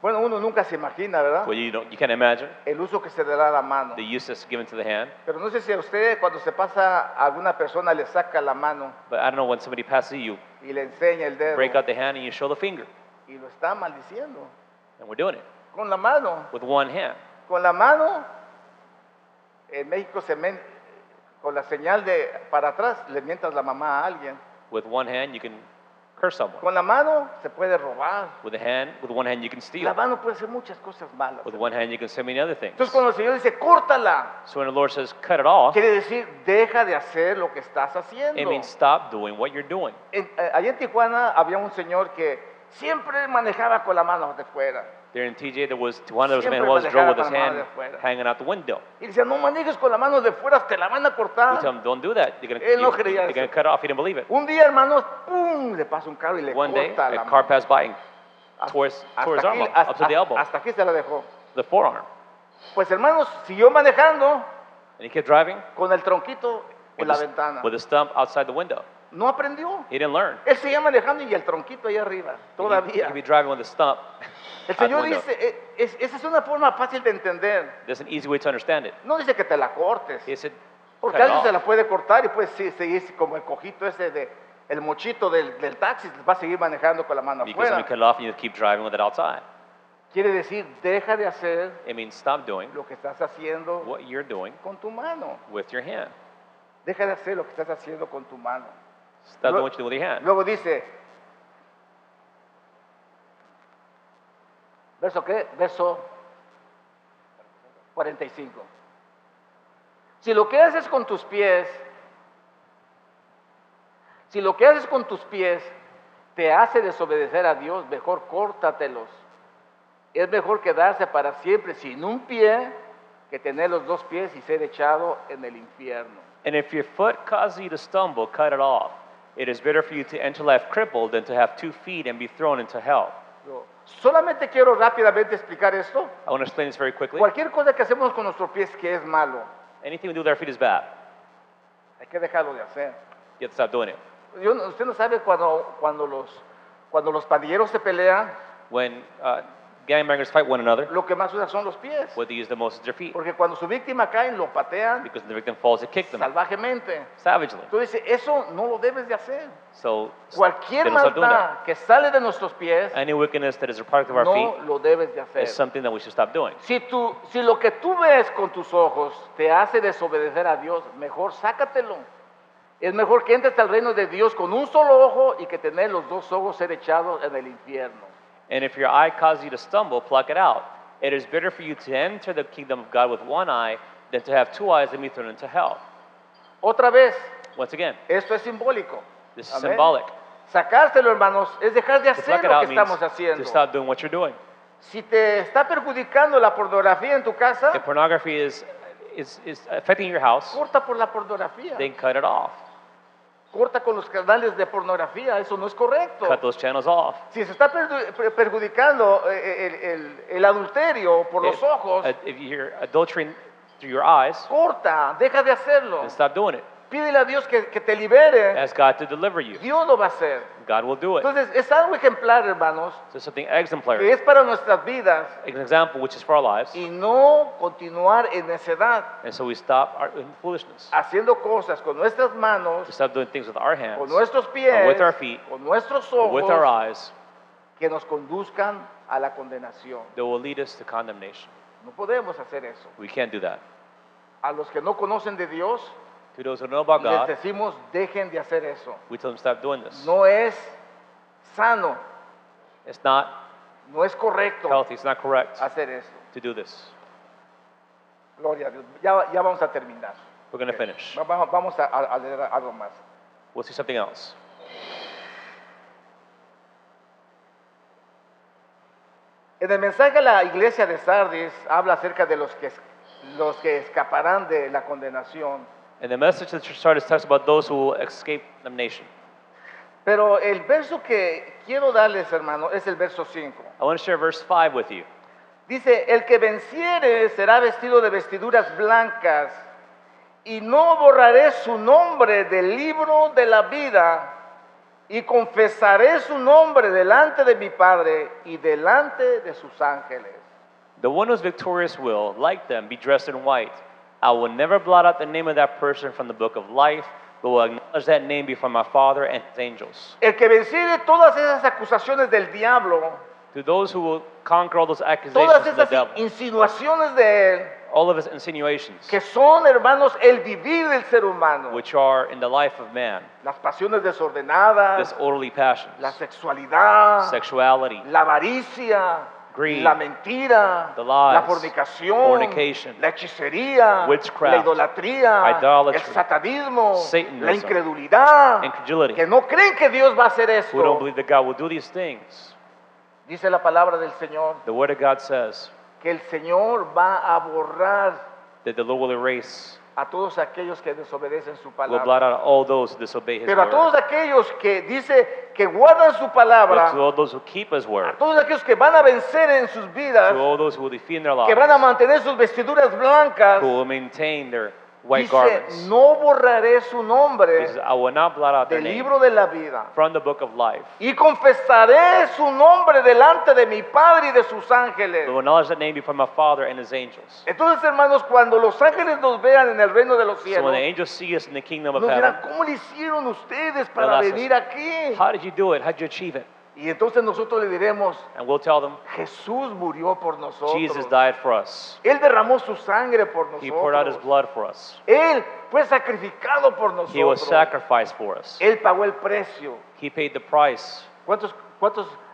Bueno, uno nunca se imagina, ¿verdad? Well, you can't imagine El uso que se le da a la mano. the use that's given to the hand. Pero no sé si a usted cuando se pasa a alguna persona le saca la mano But I don't know, when somebody passes you, y le enseña el dedo break out the hand and you show the finger. y lo está maldiciendo. And we're doing it Con la mano. with one hand. Con la mano, en México con la señal de para atrás le mientas la mamá a alguien. With one hand, you can curse someone. Con la mano se puede robar. With one hand, you can La steal. mano puede hacer muchas cosas malas. With one hand, you can say many other things. Entonces cuando el Señor dice, córtala, So when the Lord says, cut it off, quiere decir, deja de hacer lo que estás haciendo. it means stop doing what you're doing. Allá en Tijuana había un señor que siempre manejaba con la mano de fuera. There in TJ, there was one of those Siempre men who always drove with his manejaba con la mano hand de fuera. hanging out the window. Y decía, no manejes con la mano de fuera, te la van a We cortar. tell him, don't do that. You're Él no gonna, creía you're eso. gonna cut it off. He didn't believe it. Un día, hermanos, ¡pum! Le pasa un carro y le One day, corta la a car mano. passed by and tore his arm up to the elbow, hasta aquí se la dejó. the forearm. Pues, hermanos, siguió manejando And he kept driving con el tronquito en with la the, ventana. with the stump outside the window. No aprendió. He didn't learn. Él seguía manejando y el tronquito ahí arriba, He todavía. could be driving with the stump El out the Señor window. dice, esa es una forma fácil de entender. There's an easy way to understand it. No dice que te la cortes, He said, porque cut it alguien se off. la puede cortar y pues sí, seguir como el cojito ese el mochito del taxi, va a seguir manejando con la mano Because when you afuera. cut it off, and you keep driving with it outside. Quiere decir, deja de hacer It means stop doing lo que estás haciendo what you're doing con tu mano. with your hand. Deja de hacer lo que estás haciendo con tu mano. Stop doing what you do with your hand. Luego dice, ¿verso qué? Verso 45. Si lo que haces con tus pies, te hace desobedecer a Dios, mejor córtatelos. Es mejor quedarse para siempre sin un pie que tener los dos pies y ser echado en el infierno. And if your foot causes you to stumble, cut it off. It is better for you to enter life crippled than to have 2 feet and be thrown into hell. Solamente quiero rápidamente explicar esto. I want to explain this very quickly. Cualquier cosa que hacemos con nuestros pies que es malo, Anything we do with our feet is bad. hay que dejarlo de hacer. You have to stop doing it. Usted no sabe cuando los pandilleros se pelean, When gangbangers fight one another, lo que más usan son los pies. what they use the most is their feet. Porque cuando su víctima cae, lo patean Because when the victim falls, they kick them salvajemente. savagely. Entonces dice, eso no lo debes de hacer. So Cualquier they don't stop doing that. maldad que sale de nuestros pies, Any wickedness that is a product of our no feet lo debes de hacer. is something that we should stop doing. Si lo que tú ves con tus ojos te hace desobedecer a Dios, mejor sácatelo. Es mejor que entres al reino de Dios con un solo ojo y que tener los dos ojos ser echados en el infierno. And if your eye causes you to stumble, pluck it out. It is better for you to enter the kingdom of God with one eye than to have 2 eyes and be thrown into hell. Otra vez, Once again, esto es simbólico. this is Amén. symbolic. Sacárselo, hermanos, es dejar de To hacer pluck it lo out que means estamos haciendo. to stop doing what you're doing. Si te está perjudicando la pornografía en tu casa, If pornography is affecting your house, corta por la pornografía. then cut it off. Corta con los canales de pornografía, eso no es correcto. Cut those channels off. Si se está perjudicando el adulterio por los ojos, If you're adultering through your eyes, corta, deja de hacerlo. then stop doing it. Pídele a Dios que te libere. Ask God to deliver you. Dios lo va a hacer. God will do it. Entonces, es algo ejemplar, hermanos, So something que exemplary, es para nuestras vidas an example which is for our lives. y no continuar en necedad, And so we stop our foolishness. haciendo cosas con nuestras manos, We stop doing things with our hands, con nuestros or pies, with our feet, con nuestros or with our ojos, eyes que nos conduzcan a la condenación. that will lead us to condemnation. No podemos hacer eso. We can't do that. A los que no conocen de Dios, To those who know about les God, decimos, dejen de hacer eso. we tell them stop doing this. No es sano, It's not no es correcto healthy, it's not correct hacer eso. to do this. Gloria a Dios. Ya vamos a terminar. We're going to finish. Vamos a leer algo más. We'll see something else. En el mensaje a la iglesia de Sardis habla acerca de los que escaparán de la condenación. And the message that Sardis talks about those who will escape damnation. Pero el verso que quiero darles, hermano, es el verso 5. I want to share verse 5 with you. Dice, el que venciere será vestido de vestiduras blancas, y no borraré su nombre del libro de la vida, y confesaré su nombre delante de mi Padre y delante de sus ángeles. The one who's victorious will, like them, be dressed in white. I will never blot out the name of that person from the book of life, but will acknowledge that name before my Father and his angels. El que venciere todas esas acusaciones del diablo, To those who will conquer all those todas accusations from the esas devil, insinuaciones de él, all of his insinuations, que son, hermanos, el vivir del ser humano, which are in the life of man, las pasiones desordenadas, disorderly passions, la sexualidad, sexuality, la avaricia, greed, la mentira, the lies, la fornicación, fornication, la hechicería, witchcraft, la idolatría, idolatry, el satanismo, Satanism, la incredulidad, incredulity, que no creen que Dios va a hacer who don't esto. believe that God will do these things. Dice la palabra del Señor The word of God says que el Señor va a borrar that the Lord will erase, a todos aquellos que desobedecen su will palabra. blot out all those who disobey his Pero a todos word. aquellos que dice que guardan su But to palabra, all those who keep his a word, todos aquellos que van a vencer en sus vidas, to all those who will defend their que van a lives, mantener sus vestiduras blancas, who will maintain their white dice, garments. no borraré su He nombre says, I will not blot out their del name libro de la vida, from the book of life. y confesaré su nombre delante de mi Padre y de sus ángeles. But will acknowledge that name before my Father and his angels. Entonces, hermanos, cuando los ángeles nos vean en el reino de los So cielos, when the angels see us in the kingdom of nos heaven, dirán, ¿cómo le hicieron ustedes they'll para ask us, venir aquí? how did you do it? How did you achieve it? Y entonces nosotros le diremos, And we'll tell them, Jesús murió por nosotros. Jesus died for us. Él derramó su sangre por He poured out his nosotros. blood for us. Él fue sacrificado por He was nosotros. sacrificed for us. Él pagó el precio. He paid the price. ¿Cuántos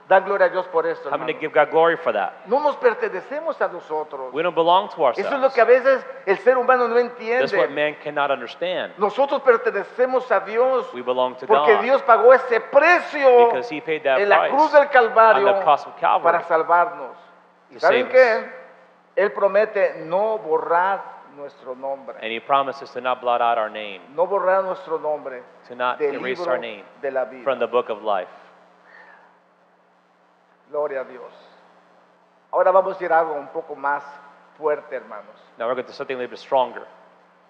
dan gloria a Dios por esto, How many hermano? give God glory for that? No nos pertenecemos a nosotros. We don't belong to Eso es lo ourselves. que a veces el ser humano no That's what entiende. man cannot understand. Nosotros pertenecemos a Dios We belong to porque God Dios pagó ese precio because he paid that en la cruz price del Calvario on the cross of Calvary para salvarnos. ¿Y to saben save qué? Él promete no borrar nuestro nombre. and he promises to not blot out our name, No borrar nuestro nombre to not del erase libro our name de la vida. from the book of life. Gloria a Dios. Ahora vamos a ir a algo un poco más fuerte, hermanos. Now we're going to something a little bit stronger.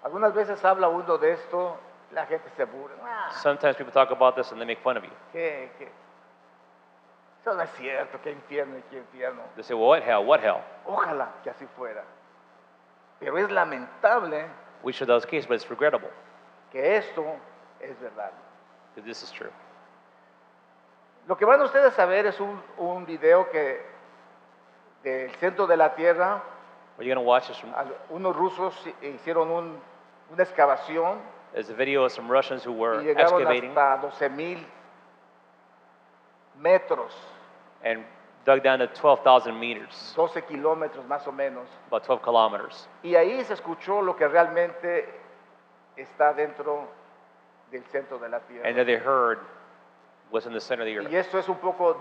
Algunas veces habla uno de esto, la gente se burla. Ah, Sometimes people talk about this and they make fun of you. ¿qué? Eso no es cierto, qué infierno y qué infierno. They say, well, what hell? What hell? Ojalá que así fuera. Pero es lamentable We should those cases, but it's regrettable que esto es verdad. that this is true. Lo que van ustedes a ver es un video que del centro de la Tierra, What you're going to watch is from unos rusos hicieron una excavación is a video of some Russians who y were llegaron excavating hasta 12,000 metros, and dug down to 12,000 meters, 12 kilómetros más o menos. about 12 kilometers. Y ahí se escuchó lo que realmente está dentro del centro de la And Tierra. then they heard what's in the center of the earth. Y esto es un poco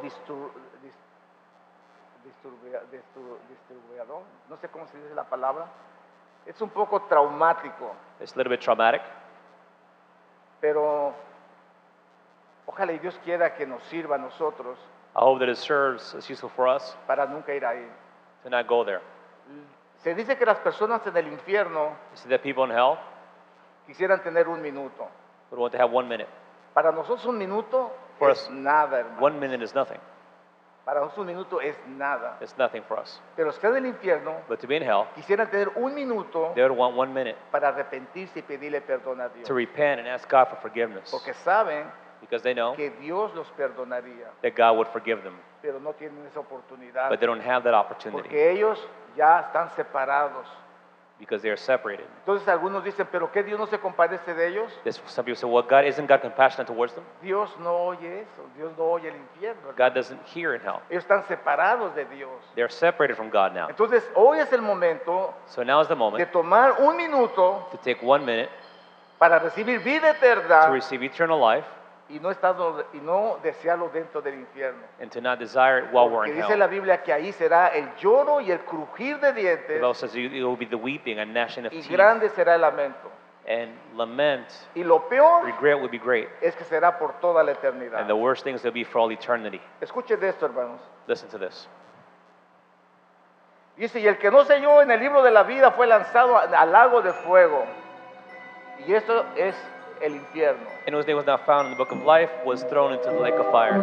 disturbiador, no sé cómo se dice la palabra. Es un poco traumático, It's a little bit traumatic, pero ojalá y Dios quiera que nos sirva a nosotros I hope that it serves as useful for us para nunca ir ahí. to not go there. Se dice que las personas en el infierno You see that people in hell quisieran tener un minuto. would want to have 1 minute. Para nosotros un minuto For es us, nada, hermano. 1 minute is nothing. Para nosotros un minuto es nada. It's nothing for us. Pero los que están en el infierno But to be in hell, quisieran tener un minuto they would want 1 minute para arrepentirse y pedirle perdón a Dios. to repent and ask God for forgiveness Porque saben because they know que Dios los perdonaría, that God would forgive them. pero no tienen esa oportunidad. But they don't have that opportunity Porque ellos ya están separados. because they are separated. Entonces algunos dicen, ¿pero qué Dios no se compadece de ellos? Some people say, well, God, isn't God compassionate towards them? Dios no oye eso, Dios no oye el infierno. God doesn't hear in hell. Ellos están separados de Dios. They're separated from God now. Entonces hoy es el momento So now is the de moment tomar un minuto to take 1 minute para recibir vida to eterna receive eternal life y no desearlo dentro del infierno. and to not desire it while we're Porque in dice hell. la Biblia que ahí será el lloro y el crujir de The dientes Bible says it will be the weeping and gnashing of y teeth, grande será el lamento. and lament, Y lo peor regret would be great. es que será por toda la eternidad. And the worst things will be for all eternity. Escuchen de esto, hermanos. Listen to this. Dice, y el que no se halló en el libro de la vida fue lanzado al lago de fuego. Y esto es el infierno. and whose name was not found in the book of life was thrown into the lake of fire.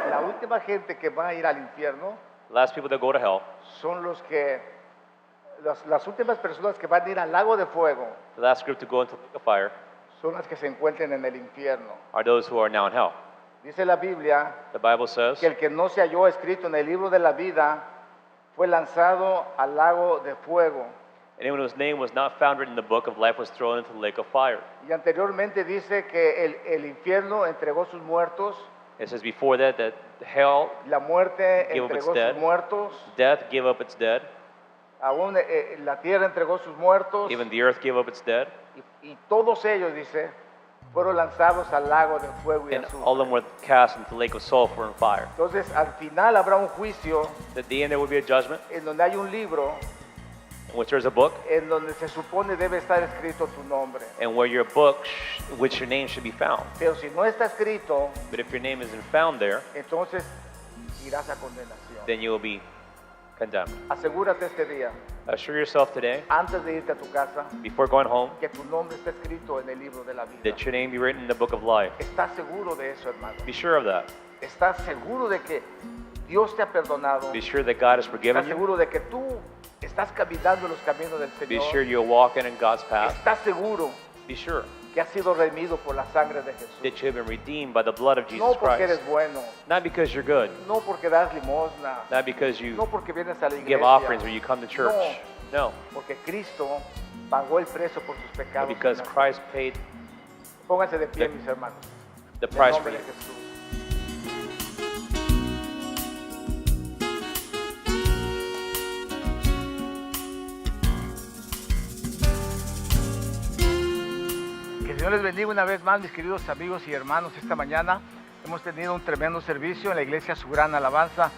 La última gente que va a ir al infierno Last people that go to hell, son las últimas personas que van a ir al lago de fuego, the last group to go into the lake of fire, son las que se encuentren en el infierno. are those who are now in hell. Dice la Biblia The Bible says que el que no se halló escrito en el libro de la vida fue lanzado al lago de fuego. anyone whose name was not found written in the book of life was thrown into the lake of fire. Y anteriormente dice que el infierno entregó sus muertos, It says before that hell, la muerte Give up its entregó dead. sus muertos, death gave up its dead, aún la tierra entregó sus muertos, even the earth gave up its dead, y todos ellos, dice, fueron lanzados al lago de fuego y and azufre. all of them were cast into the lake of sulfur and fire. Entonces, al final habrá un juicio At the end there will be a judgment en donde hay un libro in which there's a book, en donde se supone debe estar escrito tu nombre. and where your book, which your name should be found. Pero si no está escrito, But if your name isn't found there, entonces irás a condenación. then you will be condemned. Asegúrate este día, Assure yourself today, antes de irte a tu casa, before going home, que tu nombre está escrito en el libro de la vida. that your name be written in the book of life. ¿Estás seguro de eso, hermano? Be sure of that. ¿Estás seguro de que Dios te ha perdonado? Be sure that God has ¿Estás forgiven you. seguro de que tú estás caminando en los caminos del Be sure Señor? you're walking in God's path. ¿Estás seguro Be sure que has sido redimido por la sangre de Jesús? that you have been redeemed by the blood of No Jesus porque eres Christ. bueno, Not because you're good, no porque das limosna, not because no you porque vienes a la give offerings or iglesia, you come to church. No, porque Cristo pagó el precio por tus but pecados. because Christ paid Pónganse de pie, mis hermanos. the En el price for nombre you. de Jesús. Que el Señor les bendiga una vez más, mis queridos amigos y hermanos. Esta mañana hemos tenido un tremendo servicio en la iglesia Su Gran Alabanza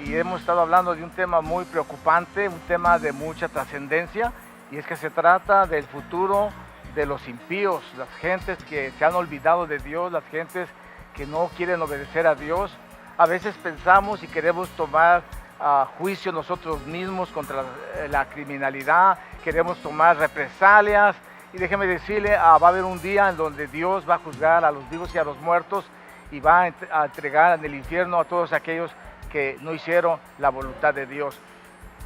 y hemos estado hablando de un tema muy preocupante, un tema de mucha trascendencia, Y es que se trata del futuro de los impíos, las gentes que se han olvidado de Dios, las gentes que no quieren obedecer a Dios. A veces pensamos y queremos tomar juicio nosotros mismos contra la criminalidad, queremos tomar represalias. Y déjeme decirle, va a haber un día en donde Dios va a juzgar a los vivos y a los muertos y va a entregar en el infierno a todos aquellos que no hicieron la voluntad de Dios.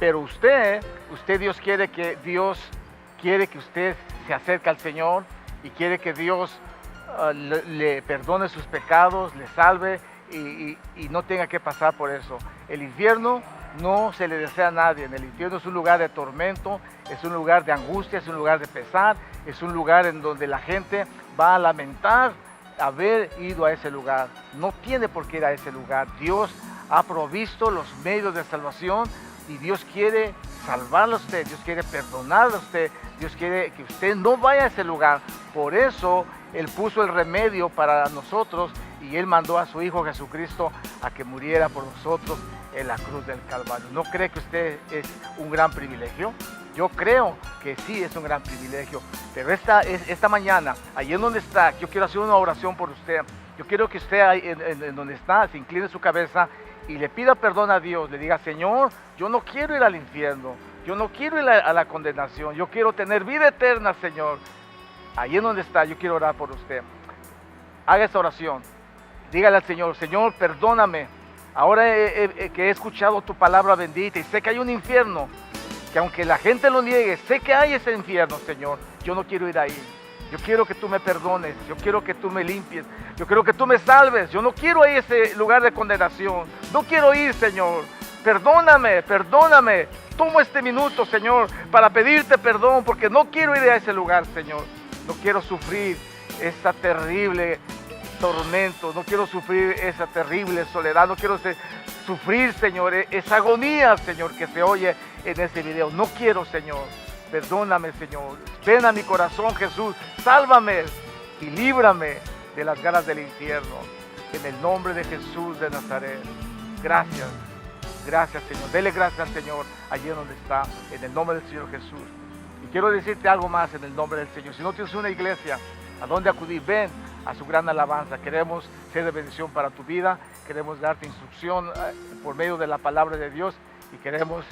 Pero usted Dios quiere que usted se acerque al Señor y quiere que Dios le perdone sus pecados, le salve y no tenga que pasar por eso. El infierno no se le desea a nadie. En el infierno es un lugar de tormento, es un lugar de angustia, es un lugar de pesar, es un lugar en donde la gente va a lamentar haber ido a ese lugar. No tiene por qué ir a ese lugar. Dios ha provisto los medios de salvación y Dios quiere salvarlo a usted, Dios quiere perdonarlo a usted, Dios quiere que usted no vaya a ese lugar. Por eso Él puso el remedio para nosotros y Él mandó a su Hijo Jesucristo a que muriera por nosotros en la cruz del Calvario. ¿No cree que usted es un gran privilegio? Yo creo que sí es un gran privilegio, pero esta mañana, allí en donde está, yo quiero hacer una oración por usted. Yo quiero que usted ahí en donde está, se incline su cabeza y le pida perdón a Dios. Le diga: Señor, yo no quiero ir al infierno, yo no quiero ir a la condenación, yo quiero tener vida eterna, Señor. Ahí en donde está, yo quiero orar por usted. Haga esa oración. Dígale al Señor: Señor, perdóname. Ahora que he escuchado tu palabra bendita y sé que hay un infierno, que aunque la gente lo niegue, sé que hay ese infierno, Señor. Yo no quiero ir ahí. Yo quiero que tú me perdones, yo quiero que tú me limpies, yo quiero que tú me salves. Yo no quiero ir a ese lugar de condenación. No quiero ir, Señor. Perdóname, perdóname. Tomo este minuto, Señor, para pedirte perdón, porque no quiero ir a ese lugar, Señor. No quiero sufrir esa terrible tormento, no quiero sufrir esa terrible soledad, no quiero sufrir, Señor, esa agonía, Señor, que se oye en este video. No quiero, Señor. Perdóname, Señor. Ven a mi corazón, Jesús. Sálvame y líbrame de las garras del infierno. En el nombre de Jesús de Nazaret. Gracias. Gracias, Señor. Dele gracias al Señor allí donde está, en el nombre del Señor Jesús. Y quiero decirte algo más en el nombre del Señor. Si no tienes una iglesia a donde acudir, ven a su gran alabanza. Queremos ser de bendición para tu vida. Queremos darte instrucción por medio de la palabra de Dios y queremos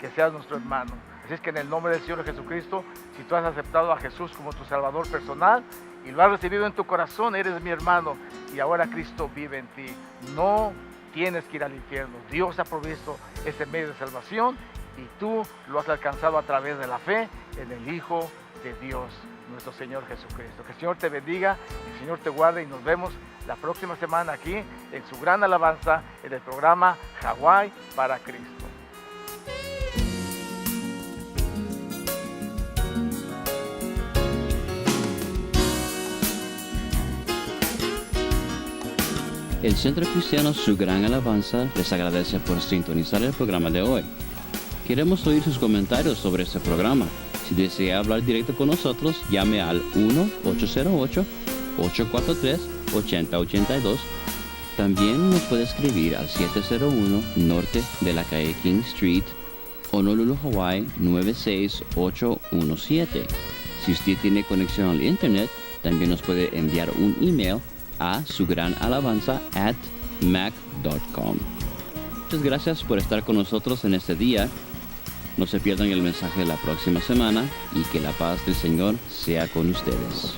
que seas nuestro hermano. Así es que en el nombre del Señor Jesucristo, si tú has aceptado a Jesús como tu Salvador personal y lo has recibido en tu corazón, eres mi hermano y ahora Cristo vive en ti. No tienes que ir al infierno. Dios ha provisto ese medio de salvación y tú lo has alcanzado a través de la fe en el Hijo de Dios, nuestro Señor Jesucristo. Que el Señor te bendiga, el Señor te guarde y nos vemos la próxima semana aquí en su gran alabanza en el programa Hawái para Cristo. El Centro Cristiano Su Gran Alabanza les agradece por sintonizar el programa de hoy. Queremos oír sus comentarios sobre este programa. Si desea hablar directo con nosotros, llame al 1-808-843-8082. También nos puede escribir al 701 Norte de la calle King Street, Honolulu, Hawaii 96817. Si usted tiene conexión al Internet, también nos puede enviar un email a sugranalabanza@mac.com. Muchas gracias por estar con nosotros en este día. No se pierdan el mensaje de la próxima semana y que la paz del Señor sea con ustedes.